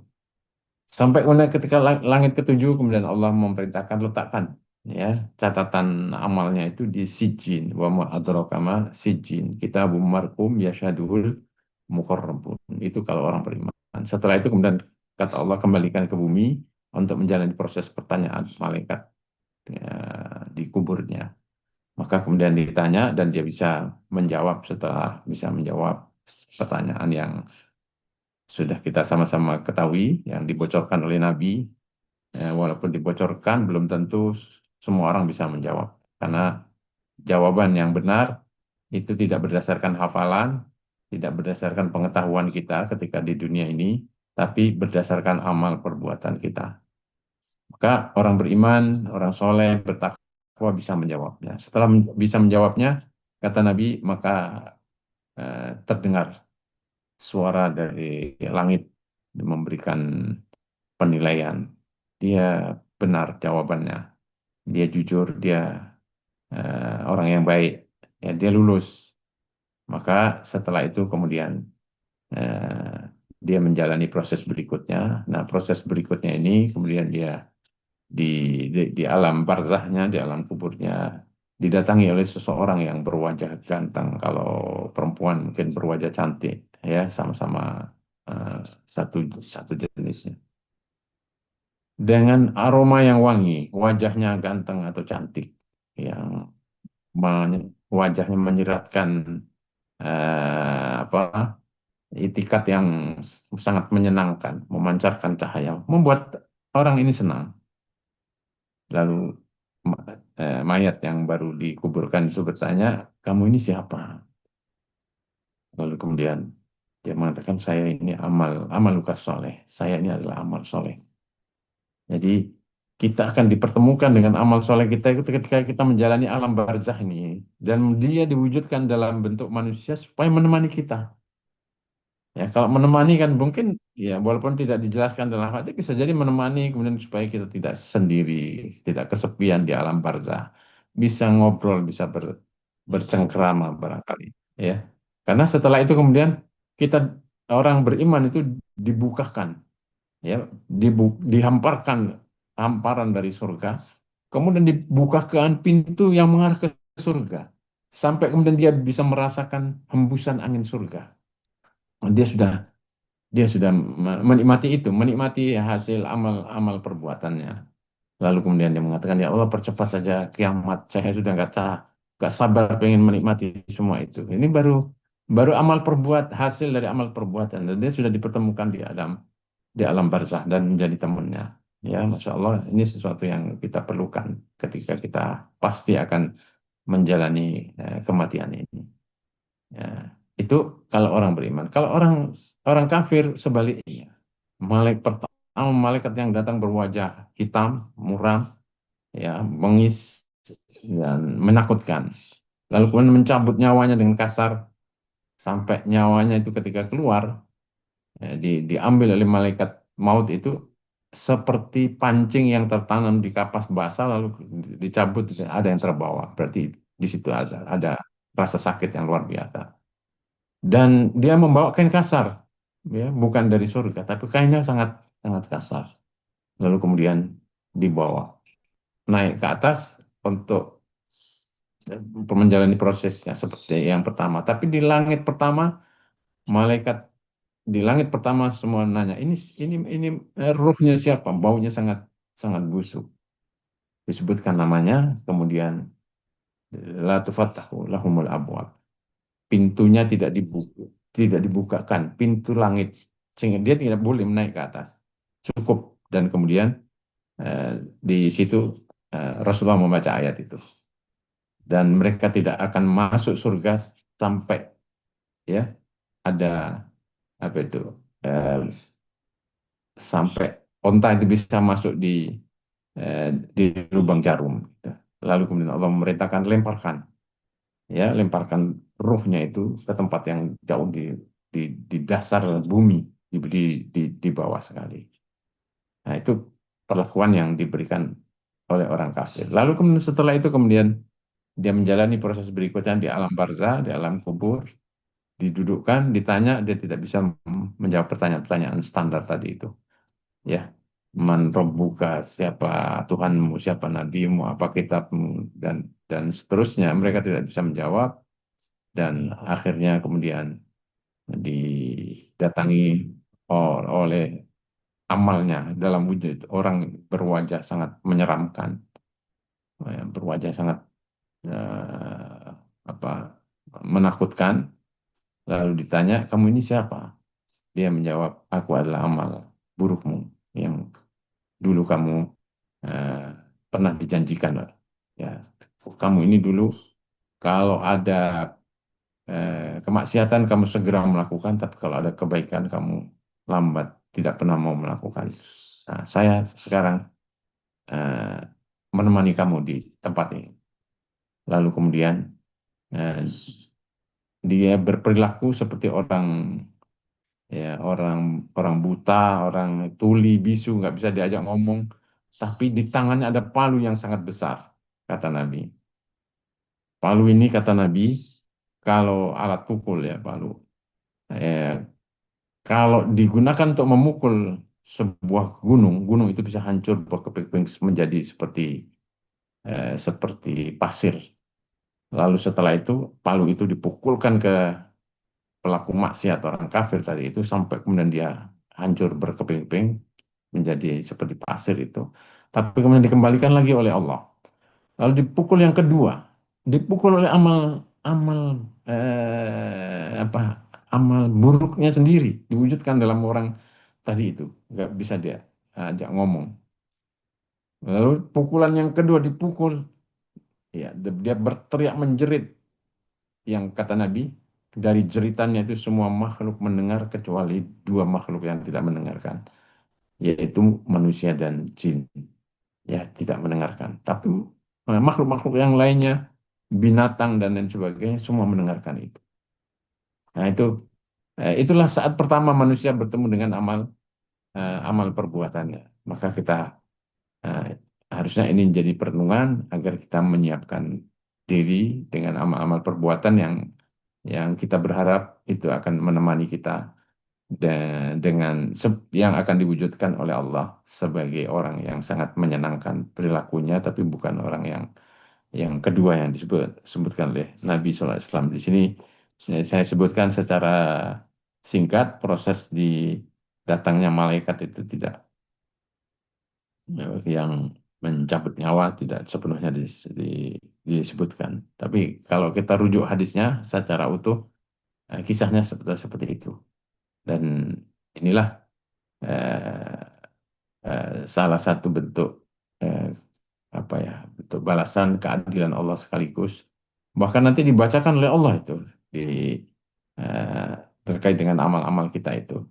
Speaker 1: Sampai kemudian ketika langit ketujuh, kemudian Allah memerintahkan letakkan ya catatan amalnya itu di sijin. Wa ma adraka ma sijin. Kitabum marqum yashaduhul muqarrabun. Itu kalau orang beriman. Setelah itu kemudian kata Allah kembalikan ke bumi untuk menjalani proses pertanyaan malaikat ya, di kuburnya. Maka kemudian ditanya dan dia bisa menjawab setelah bisa menjawab pertanyaan yang sudah kita sama-sama ketahui, yang dibocorkan oleh Nabi. Walaupun dibocorkan, belum tentu semua orang bisa menjawab. Karena jawaban yang benar itu tidak berdasarkan hafalan, tidak berdasarkan pengetahuan kita ketika di dunia ini, tapi berdasarkan amal perbuatan kita. Maka orang beriman, orang soleh, bertakwa bisa menjawabnya. Setelah bisa menjawabnya, kata Nabi, maka terdengar suara dari langit memberikan penilaian. Dia benar jawabannya. Dia jujur, dia orang yang baik. Ya, dia lulus. Maka setelah itu kemudian eh, dia menjalani proses berikutnya. Nah, proses berikutnya ini kemudian dia di, di alam barzahnya, di alam kuburnya, didatangi oleh seseorang yang berwajah ganteng. Kalau perempuan mungkin berwajah cantik, ya sama-sama eh, satu satu jenisnya. Dengan aroma yang wangi, wajahnya ganteng atau cantik, yang wajahnya menyiratkan apa itikat yang sangat menyenangkan, memancarkan cahaya, membuat orang ini senang. Lalu mayat yang baru dikuburkan itu bertanya, kamu ini siapa? Lalu kemudian dia mengatakan, saya ini amal lukas soleh. Saya ini adalah amal soleh. Jadi kita akan dipertemukan dengan amal soleh kita itu ketika kita menjalani alam barzah ini. Dan dia diwujudkan dalam bentuk manusia supaya menemani kita. Ya, kalau menemani kan mungkin ya walaupun tidak dijelaskan dalam hati bisa jadi menemani kemudian supaya kita tidak sendiri, tidak kesepian di alam barzah. Bisa ngobrol, bisa bercengkrama barangkali, ya. Karena setelah itu kemudian kita orang beriman itu dibukakan, ya, dihamparkan hamparan dari surga, kemudian dibukakan pintu yang mengarah ke surga. Sampai kemudian dia bisa merasakan hembusan angin surga. Dia sudah dia sudah menikmati itu, menikmati hasil amal-amal perbuatannya. Lalu kemudian dia mengatakan, ya Allah percepat saja kiamat. Saya sudah nggak sabar pengen menikmati semua itu. Ini baru baru amal hasil dari amal perbuatan. Dan dia sudah dipertemukan di alam barzah dan menjadi temannya. Ya, Masya Allah, ini sesuatu yang kita perlukan ketika kita pasti akan menjalani kematian ini. Ya, itu kalau orang beriman. Kalau orang orang kafir sebaliknya, malaikat yang datang berwajah hitam, muram, ya, bengis dan menakutkan. Lalu kemudian mencabut nyawanya dengan kasar sampai nyawanya itu ketika keluar diambil oleh malaikat maut itu seperti pancing yang tertanam di kapas basah lalu dicabut ada yang terbawa. Berarti di situ ada rasa sakit yang luar biasa. Dan dia membawa kain kasar, ya, bukan dari surga, tapi kainnya sangat sangat kasar. Lalu kemudian dibawa naik ke atas untuk menjalani prosesnya seperti yang pertama. Tapi di langit pertama, malaikat di langit pertama semua nanya, ini ruhnya siapa? Baunya sangat sangat busuk. Disebutkan namanya, kemudian la tufattahu lahumul abwab. Pintunya tidak dibukakan pintu langit sehingga dia tidak boleh naik ke atas. Cukup dan kemudian eh, di situ Rasulullah membaca ayat itu dan mereka tidak akan masuk surga sampai ya ada apa itu eh, sampai onta itu bisa masuk di lubang jarum gitu. Lalu kemudian Allah memerintahkan lemparkan ruhnya itu ke tempat yang jauh di, di dasar bumi di bawah sekali. Nah, itu perlakuan yang diberikan oleh orang kafir. Lalu kemudian setelah itu kemudian dia menjalani proses berikutnya di alam barzah, di alam kubur, didudukkan, ditanya, dia tidak bisa menjawab pertanyaan-pertanyaan standar tadi itu. Ya, man rabbuka, siapa Tuhanmu, siapa nabimu, apa kitabmu, dan seterusnya. Mereka tidak bisa menjawab, dan akhirnya kemudian didatangi oleh amalnya dalam wujud orang berwajah sangat menyeramkan, berwajah sangat eh, apa menakutkan. Lalu ditanya, kamu ini siapa? Dia menjawab, aku adalah amal burukmu yang dulu kamu eh, pernah dijanjikan. Ya, kamu ini dulu kalau ada kemaksiatan kamu segera melakukan, tapi kalau ada kebaikan kamu lambat, tidak pernah mau melakukan. Nah, saya sekarang eh, menemani kamu di tempat ini. Lalu kemudian eh, dia berperilaku seperti orang ya orang orang buta, orang tuli, bisu, nggak bisa diajak ngomong, tapi di tangannya ada palu yang sangat besar, kata Nabi. Palu ini kata Nabi, kalau alat pukul ya palu. Eh, Kalau digunakan untuk memukul sebuah gunung, gunung itu bisa hancur berkeping menjadi seperti pasir. Lalu setelah itu palu itu dipukulkan ke pelaku maksiat orang kafir tadi itu sampai kemudian dia hancur berkeping-keping menjadi seperti pasir itu. Tapi kemudian dikembalikan lagi oleh Allah. Lalu dipukul yang kedua, dipukul oleh amal amal apa amal buruknya sendiri diwujudkan dalam orang tadi itu, nggak bisa dia ajak ngomong. Lalu pukulan yang kedua dipukul, ya dia berteriak menjerit, yang kata Nabi dari jeritannya itu semua makhluk mendengar kecuali dua makhluk yang tidak mendengarkan, yaitu manusia dan jin, ya tidak mendengarkan. Tapi makhluk-makhluk yang lainnya, binatang dan lain sebagainya semua mendengarkan itu. Nah itu itulah saat pertama manusia bertemu dengan amal perbuatannya. Maka kita eh, harusnya ini menjadi perenungan agar kita menyiapkan diri dengan amal-amal perbuatan yang kita berharap itu akan menemani kita dan yang akan diwujudkan oleh Allah sebagai orang yang sangat menyenangkan perilakunya, tapi bukan orang yang kedua yang disebutkan oleh Nabi SAW. Di sini saya sebutkan secara singkat proses di datangnya malaikat itu tidak yang mencabut nyawa tidak sepenuhnya disebutkan. Tapi kalau kita rujuk hadisnya secara utuh, kisahnya seperti itu. Dan inilah eh, salah satu bentuk eh, apa ya, bentuk balasan keadilan Allah sekaligus. Bahkan nanti dibacakan oleh Allah itu di eh, terkait dengan amal-amal kita itu.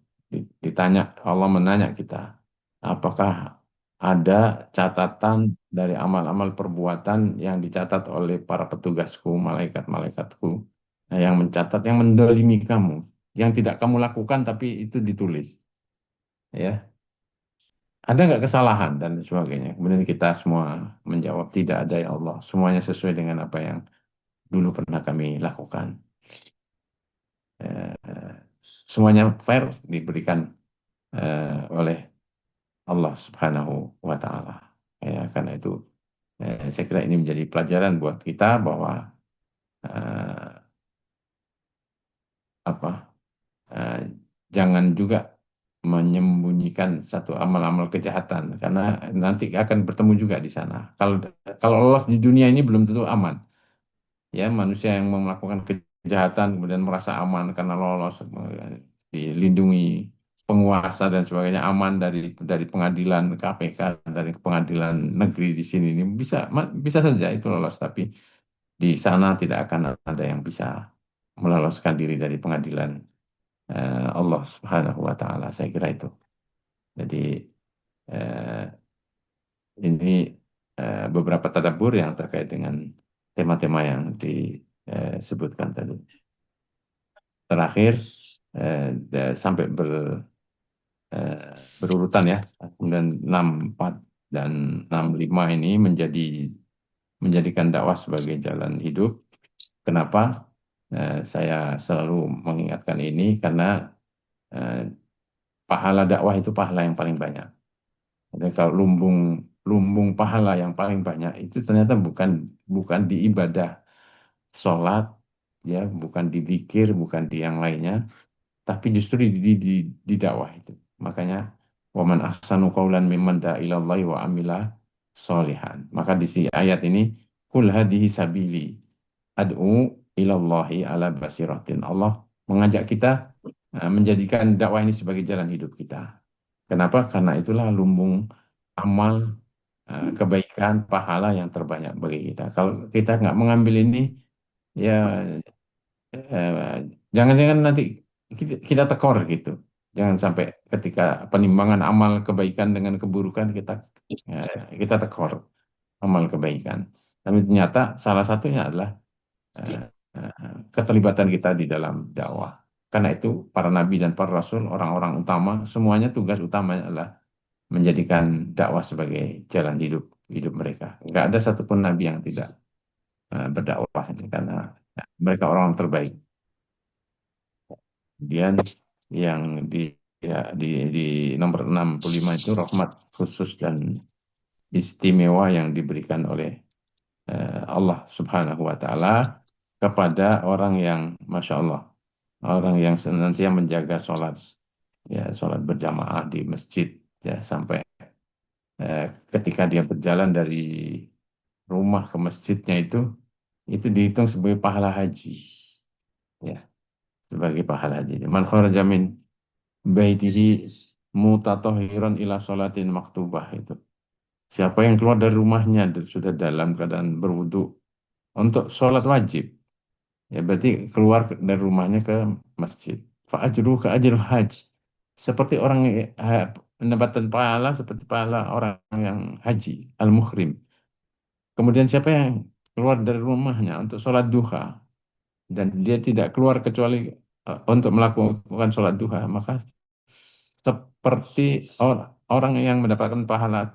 Speaker 1: Ditanya, Allah menanya kita, apakah ada catatan dari amal-amal perbuatan yang dicatat oleh para petugasku, malaikat-malaikatku, yang mencatat, yang mendolimi kamu, yang tidak kamu lakukan tapi itu ditulis, ya. Ada nggak kesalahan dan sebagainya. Kemudian kita semua menjawab tidak ada ya Allah. Semuanya sesuai dengan apa yang dulu pernah kami lakukan. Eh, Semuanya fair diberikan oleh Allah Subhanahu wa Ta'ala. Ya, karena itu saya kira ini menjadi pelajaran buat kita bahwa eh, apa eh, jangan juga menyembunyikan satu amal-amal kejahatan karena nanti akan bertemu juga di sana. Kalau kalau Allah di dunia ini belum tentu aman. Ya, manusia yang melakukan kejahatan kemudian merasa aman karena lolos, dilindungi penguasa dan sebagainya, aman dari pengadilan KPK, dari pengadilan negeri di sini ini bisa saja itu lolos, tapi di sana tidak akan ada yang bisa meloloskan diri dari pengadilan Allah Subhanahu wa taala. Saya kira itu. Jadi eh, ini beberapa tadabbur yang terkait dengan tema-tema yang disebutkan tadi. Terakhir sampai berurutan ya. Kemudian 64 dan 65 ini menjadikan dakwah sebagai jalan hidup. Kenapa? Saya selalu mengingatkan ini karena eh, pahala dakwah itu pahala yang paling banyak. Jadi kalau lumbung lumbung pahala yang paling banyak itu ternyata bukan bukan di ibadah sholat, ya, bukan di zikir, bukan di yang lainnya, tapi justru di dakwah itu. Makanya waman ahsanu qaulan mimman da'a ilallahi wa amila sholihan. Maka di si ayat ini kul hadhihi sabili ad'u ilallahi ala basiratin. Allah mengajak kita menjadikan dakwah ini sebagai jalan hidup kita. Kenapa? Karena itulah lumbung amal kebaikan pahala yang terbanyak bagi kita. Kalau kita nggak mengambil ini, ya eh, jangan-jangan nanti kita tekor gitu. Jangan sampai ketika penimbangan amal kebaikan dengan keburukan kita tekor amal kebaikan. Tapi ternyata salah satunya adalah eh, keterlibatan kita di dalam dakwah. Karena itu para nabi dan para rasul, orang-orang utama, semuanya tugas utamanya adalah menjadikan dakwah sebagai jalan hidup hidup mereka. Nggak ada satupun nabi yang tidak berdakwah ini karena mereka orang terbaik. Kemudian yang di nomor 65 itu rahmat khusus dan istimewa yang diberikan oleh Allah Subhanahu wa taala kepada orang yang Masya Allah, orang yang senantiasa menjaga sholat, ya, sholat berjamaah di masjid, ya, sampai ketika dia berjalan dari rumah ke masjidnya itu itu dihitung sebagai pahala haji, ya, sebagai pahala haji. Man kharaja min baitihi mutatahhiran ila sholatin maktubah itu. Siapa yang keluar dari rumahnya dan sudah dalam keadaan berwudu untuk sholat wajib, ya berarti keluar dari rumahnya ke masjid. Fa'ajru ke ajrul haji. Seperti orang mendapatkan pahala seperti pahala orang yang haji, al-muhrim. Kemudian siapa yang keluar dari rumahnya untuk sholat duha dan dia tidak keluar kecuali untuk melakukan sholat duha, maka seperti orang yang mendapatkan pahala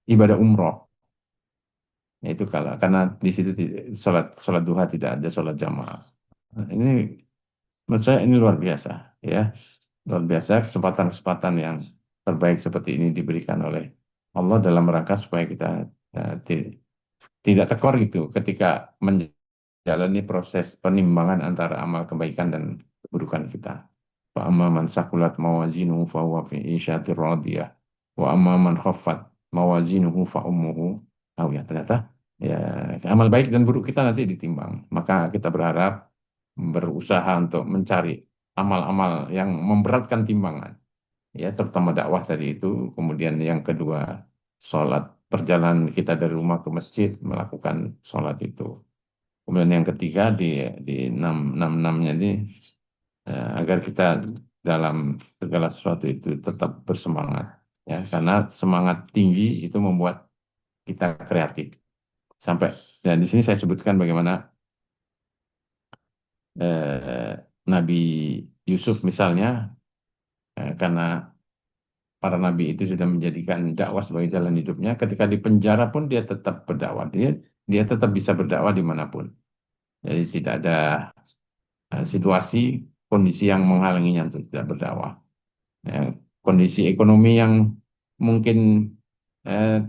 Speaker 1: ibadah umroh. Itu kalau karena di situ sholat sholat duha tidak ada sholat jamaah. Nah, ini menurut saya ini luar biasa, ya, luar biasa kesempatan-kesempatan yang terbaik seperti ini diberikan oleh Allah dalam rangka supaya kita tidak tekor gitu ketika menjalani proses penimbangan antara amal kebaikan dan keburukan kita. Wa amma man saqulat mawazinuhu fa huwa fi 'ishatir radiyah. Wa amma man khaffat mawazinuhu fa ummuhu hawiyah. Ternyata ya amal baik dan buruk kita nanti ditimbang. Maka kita berharap berusaha untuk mencari amal-amal yang memberatkan timbangan, ya, terutama dakwah tadi itu. Kemudian yang kedua, sholat, perjalanan kita dari rumah ke masjid melakukan sholat itu. Kemudian yang ketiga di enam enamnya ini, agar kita dalam segala sesuatu itu tetap bersemangat, ya, karena semangat tinggi itu membuat kita kreatif. Sampai dan di sini saya sebutkan bagaimana Nabi Yusuf misalnya, karena para nabi itu sudah menjadikan dakwah sebagai jalan hidupnya. Ketika di penjara pun dia tetap berdakwah. Dia tetap bisa berdakwah dimanapun. Jadi tidak ada situasi, kondisi yang menghalanginya untuk tidak berdakwah. Ya, kondisi ekonomi yang mungkin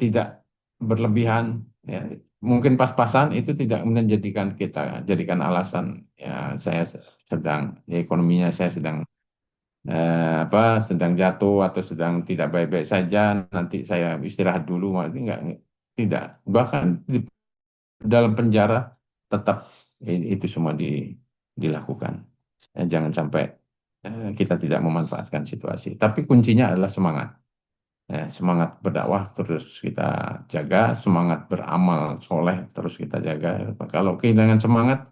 Speaker 1: tidak berlebihan, ya, mungkin pas-pasan itu tidak menjadikan kita jadikan alasan, ya, saya sedang, ya, ekonominya saya sedang apa sedang jatuh atau sedang tidak baik-baik saja, nanti saya istirahat dulu. Itu enggak, tidak, bahkan di dalam penjara tetap itu semua dilakukan. Jangan sampai kita tidak memanfaatkan situasi, tapi kuncinya adalah semangat. Semangat berdakwah terus kita jaga, semangat beramal soleh terus kita jaga. Kalau kehilangan semangat,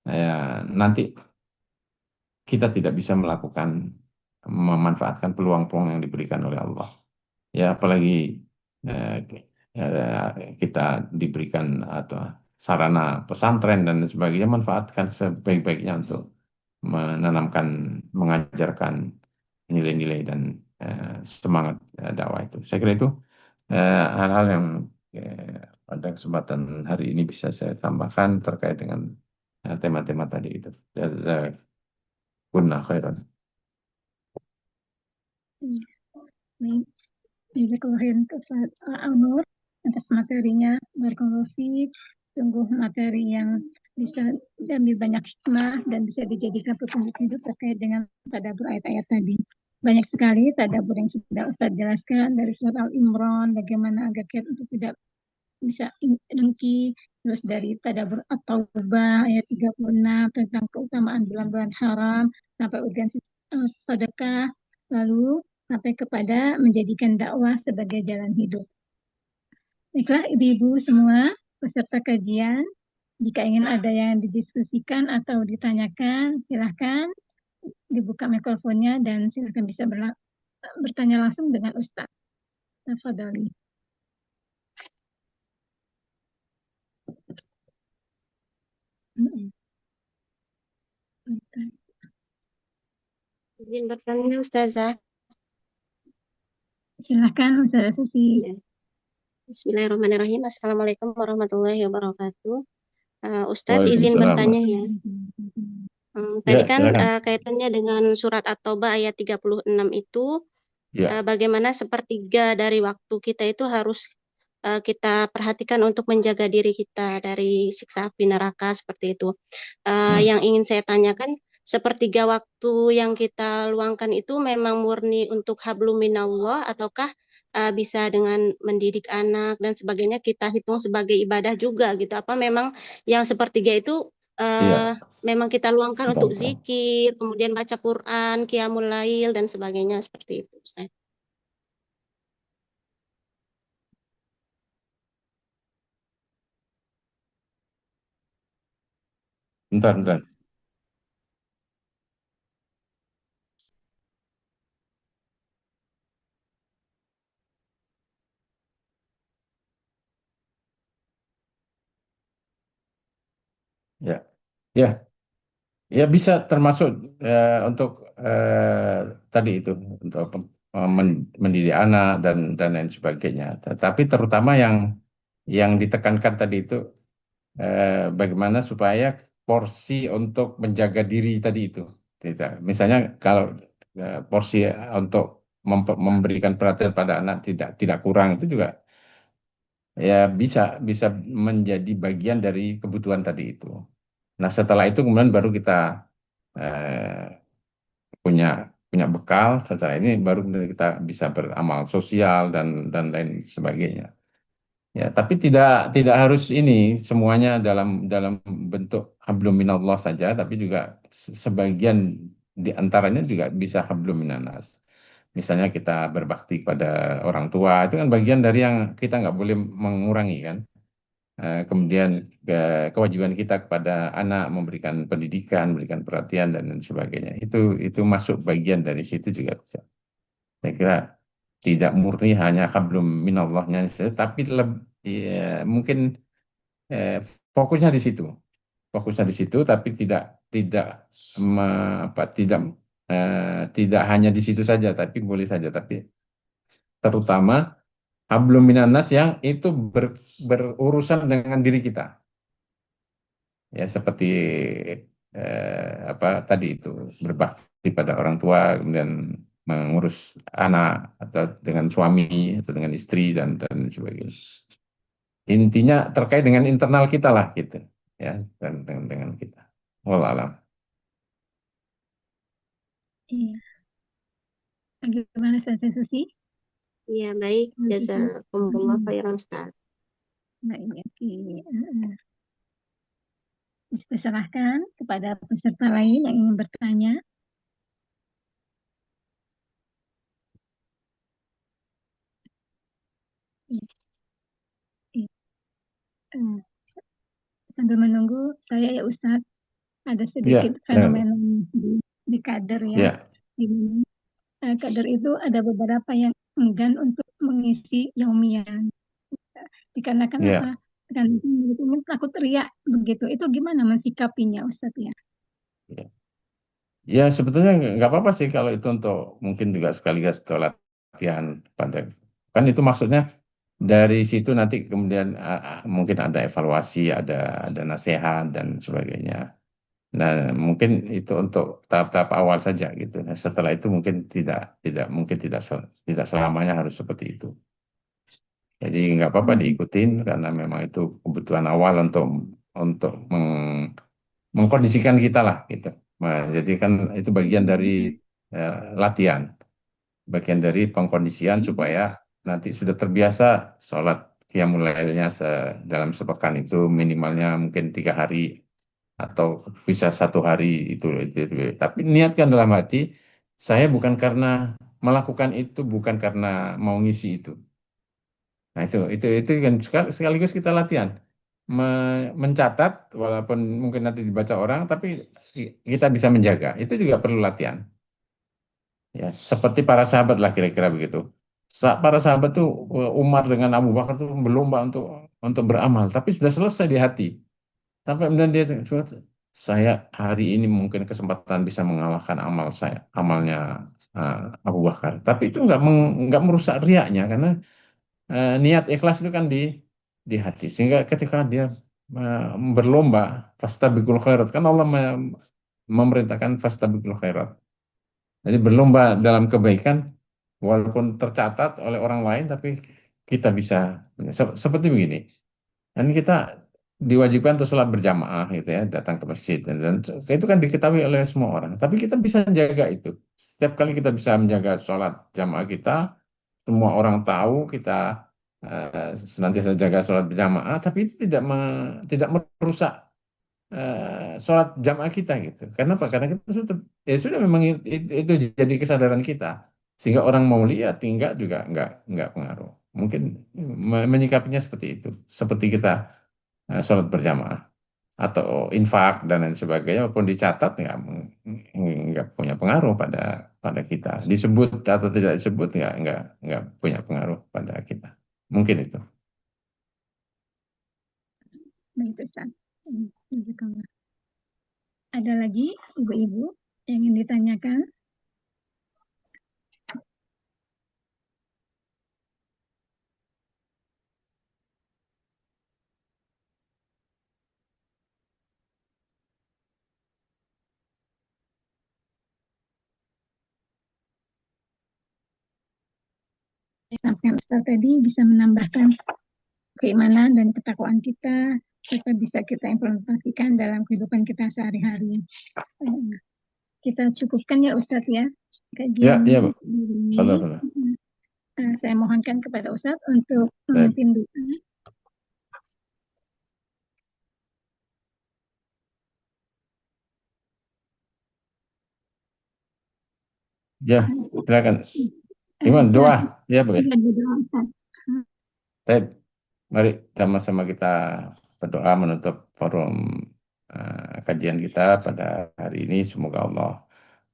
Speaker 1: ya, nanti kita tidak bisa melakukan memanfaatkan peluang-peluang yang diberikan oleh Allah. Ya, apalagi eh, kita diberikan atau sarana pesantren dan sebagainya, manfaatkan sebaik-baiknya untuk menanamkan, mengajarkan nilai-nilai dan semangat dakwah itu. Saya kira itu hal-hal yang pada kesempatan hari ini bisa saya tambahkan terkait dengan tema-tema tadi itu. Jazakumullah khairan.
Speaker 2: Baik, jazakallahu khairan Ustaz Anur atas materinya. Barakallahu fiik. Sungguh materi yang bisa diambil banyak hikmah dan bisa dijadikan petunjuk hidup terkait dengan tadabbur ayat-ayat tadi. Banyak sekali tadabbur yang sudah Ustaz jelaskan dari surat Al-Imran, bagaimana agar kita untuk tidak bisa dengki, terus dari tadabbur At-Taubah ayat 36 tentang keutamaan bulan-bulan haram, sampai urgensi sedekah, lalu sampai kepada menjadikan dakwah sebagai jalan hidup. Baiklah ibu-ibu semua peserta kajian, jika ingin ada yang didiskusikan atau ditanyakan, silahkan dibuka mikrofonnya dan silahkan bisa bertanya langsung dengan Ustaz. Tafadhali.
Speaker 3: Izin bertanya Ustazah.
Speaker 2: Silahkan Ustazah Susi.
Speaker 3: Ya. Bismillahirrahmanirrahim. Assalamualaikum warahmatullahi wabarakatuh. Ustadz izin bertanya ya. Tadi kan kaitannya dengan surat At-Taubah ayat 36 itu, bagaimana sepertiga dari waktu kita itu harus kita perhatikan untuk menjaga diri kita dari siksa api neraka seperti itu. Yang ingin saya tanyakan, sepertiga waktu yang kita luangkan itu memang murni untuk hablum minallah ataukah bisa dengan mendidik anak dan sebagainya kita hitung sebagai ibadah juga gitu. Apa memang yang sepertiga itu
Speaker 1: Iya,
Speaker 3: memang kita luangkan
Speaker 1: betul,
Speaker 3: untuk
Speaker 1: betul.
Speaker 3: zikir, kemudian baca Quran, qiyamul lail dan sebagainya seperti itu, Ustaz.
Speaker 1: Bentar, bentar. Ya, ya, ya bisa termasuk untuk tadi itu untuk mendidik anak dan lain sebagainya. Tetapi terutama yang ditekankan tadi itu bagaimana supaya porsi untuk menjaga diri tadi itu tidak. Misalnya kalau porsi untuk memberikan perhatian pada anak tidak kurang itu juga ya bisa bisa menjadi bagian dari kebutuhan tadi itu. Nah, setelah itu kemudian baru kita eh, punya punya bekal secara ini baru kita bisa beramal sosial dan lain sebagainya. Ya, tapi tidak tidak harus ini semuanya dalam dalam bentuk hablum minallah saja, tapi juga sebagian di antaranya juga bisa hablum minannas. Misalnya kita berbakti kepada orang tua, itu kan bagian dari yang kita nggak boleh mengurangi kan. Kemudian kewajiban kita kepada anak memberikan pendidikan, memberikan perhatian dan lain sebagainya. Itu masuk bagian dari situ juga bisa. Saya kira tidak murni hanya hablum minallahnya saja, tapi mungkin eh, fokusnya di situ, fokusnya di situ, tapi tidak tidak tidak tidak hanya di situ saja, tapi boleh saja, tapi terutama hablum minannas yang itu berurusan dengan diri kita. Ya seperti apa tadi itu berbakti pada orang tua kemudian mengurus anak atau dengan suami atau dengan istri dan sebagainya. Intinya terkait dengan internal kita lah gitu ya dan dengan kita. Wallah alam.
Speaker 2: Iya. Bagaimana Ustazah Susi?
Speaker 3: Iya, baik.
Speaker 2: Mm-mm.
Speaker 3: Jazakumullah khairan, Ustaz.
Speaker 2: Baik, oke. Saya serahkan kepada peserta lain yang ingin bertanya. Iya, iya. Eh, Sambil menunggu saya ya Ustadz, ada sedikit
Speaker 1: Ya,
Speaker 2: fenomena di kader ya.
Speaker 1: ya,
Speaker 2: Di mana kader itu ada beberapa yang enggan untuk mengisi yaumian. Dikarenakan apa?
Speaker 1: ya,
Speaker 2: Kan ini takut teriak begitu. Itu gimana mensikapinya Ustadz ya?
Speaker 1: ya. Ya sebetulnya nggak apa-apa sih kalau itu untuk mungkin juga sekaligus untuk latihan pada kan itu maksudnya dari situ nanti kemudian mungkin ada evaluasi, ada nasihat dan sebagainya. Nah, mungkin itu untuk tahap-tahap awal saja gitu. Nah, setelah itu mungkin tidak mungkin tidak selamanya harus seperti itu. Jadi nggak apa-apa
Speaker 2: Hmm.
Speaker 1: diikutin karena memang itu kebutuhan awal untuk mengkondisikan kita lah gitu. Nah, jadi kan itu bagian dari latihan, bagian dari pengkondisian supaya nanti sudah terbiasa sholat qiyamul lailnya dalam sepekan itu minimalnya mungkin 3 hari atau bisa 1 hari itu. Tapi niatkan dalam hati, saya bukan karena melakukan itu, bukan karena mau ngisi itu. Nah itu kan sekaligus kita latihan. Mencatat, walaupun mungkin nanti dibaca orang, tapi kita bisa menjaga. Itu juga perlu latihan. Ya, seperti para sahabat lah kira-kira begitu. Para sahabat tuh Umar dengan Abu Bakar tuh berlomba untuk beramal, tapi sudah selesai di hati. Sampai kemudian dia saya hari ini mungkin kesempatan bisa mengalahkan amalnya Abu Bakar. Tapi itu nggak merusak riaknya karena niat ikhlas itu kan di hati. Sehingga ketika dia eh, berlomba, fastabiqul khairat kan Allah memerintahkan fastabiqul khairat. Jadi berlomba dalam kebaikan walaupun tercatat oleh orang lain tapi kita bisa seperti begini. Dan kita diwajibkan untuk sholat berjamaah gitu ya, datang ke masjid dan itu kan diketahui oleh semua orang. Tapi kita bisa jaga itu. Setiap kali kita bisa menjaga sholat jamaah kita, semua orang tahu kita senantiasa jaga sholat berjamaah, tapi itu tidak merusak sholat jamaah kita gitu. Karena apa? Karena kita sudah, ya sudah memang itu jadi kesadaran kita. Sehingga orang mau lihat, tinggal juga nggak pengaruh. Mungkin menyikapinya seperti itu. Seperti kita sholat berjamaah atau infak dan lain sebagainya, walaupun dicatat nggak punya pengaruh pada pada kita. Disebut atau tidak disebut nggak punya pengaruh pada kita. Mungkin itu.
Speaker 2: Baik, Ustaz. Jazakallah. Ada lagi ibu-ibu yang ingin ditanyakan? Sampaikan Ustaz tadi bisa menambahkan keimanan dan ketakwaan kita, serta bisa kita implementasikan dalam kehidupan kita sehari-hari. Kita cukupkan ya Ustadz ya kajian
Speaker 1: Ya, Bu.
Speaker 2: ini.
Speaker 1: Betul.
Speaker 2: Saya mohonkan kepada Ustadz untuk memimpin doa.
Speaker 1: Ya, silakan. Iman, doa. Ya, Bu. Baik, mari sama-sama kita berdoa menutup forum kajian kita pada hari ini. Semoga Allah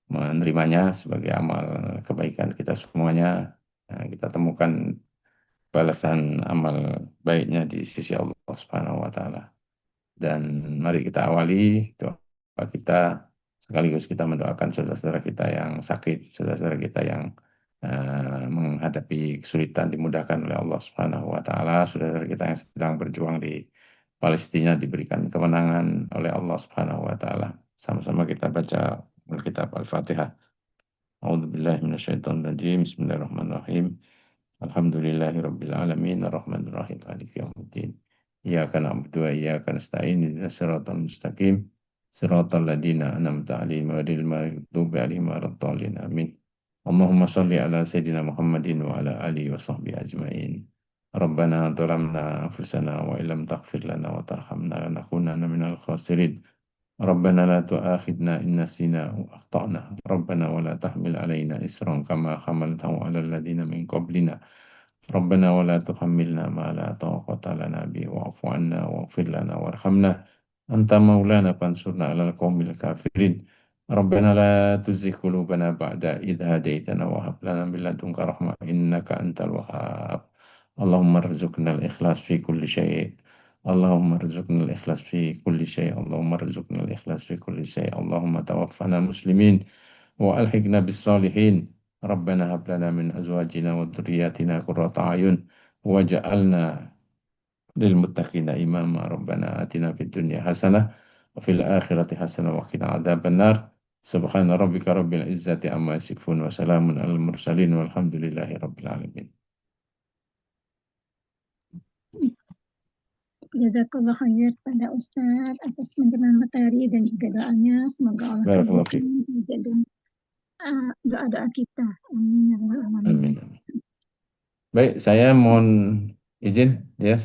Speaker 1: menerimanya sebagai amal kebaikan kita semuanya. Kita temukan balasan amal baiknya di sisi Allah Subhanahu wa Ta'ala. Dan mari kita awali doa kita sekaligus kita mendoakan saudara-saudara kita yang sakit, saudara-saudara kita yang menghadapi kesulitan dimudahkan oleh Allah Subhanahu wa Ta'ala, saudara-saudara kita yang sedang berjuang di Palestina diberikan kemenangan oleh Allah Subhanahu wa Ta'ala. Sama-sama kita baca Alkitab Al-Fatihah. A'udzubillahi minasyaitonirrajim. Bismillahirrahmanirrahim. Alhamdulillahirabbil alamin arrahmanir rahim maliki yaumiddin. Iyyaka na'budu wa iyyaka nasta'in ihdinas siratal mustaqim siratal ladzina an'amta 'alaihim ghairil maghdubi 'alaihim waladdallin amin. Allahumma shalli ala sayyidina Muhammadin wa ala alihi wa sahbihi ajmain. Rabbana dhalamna anfusana wa illam taghfir lana wa tarhamna lanakunanna minal khasirin. ربنا لا تؤاخذنا إن نسينا أو أخطأنا ربنا ولا تحمل علينا إصرا كما حملته على الذين من قبلنا ربنا ولا تحملنا ما لا طاقة لنا به واعف عنا واغفر لنا وارحمنا أنت مولانا فانصرنا على القوم الكافرين ربنا لا تزغ قلوبنا بعد إذ هديتنا وهب لنا من لدنك رحمة إنك أنت الوهاب اللهم ارزقنا الإخلاص في كل شيء اللهم ارزقنا الإخلاص في كل شيء اللهم ارزقنا الإخلاص في كل شيء اللهم توفنا مسلمين وألحقنا بالصالحين ربنا هب لنا من أزواجنا وذرياتنا قرة أعين واجعلنا للمتقين إماما ربنا آتنا في الدنيا حسنة وفي الآخرة حسنة وقنا عذاب النار سبحان ربك رب العزة عما يصفون وسلام على المرسلين والحمد لله رب العالمين.
Speaker 2: Jazakallah khair pada Ustadz atas pencerahan materi dan juga doanya. Semoga Allah kabulkan dan doa-doa kita. Amin.
Speaker 1: Amin. Baik, saya mohon izin ya.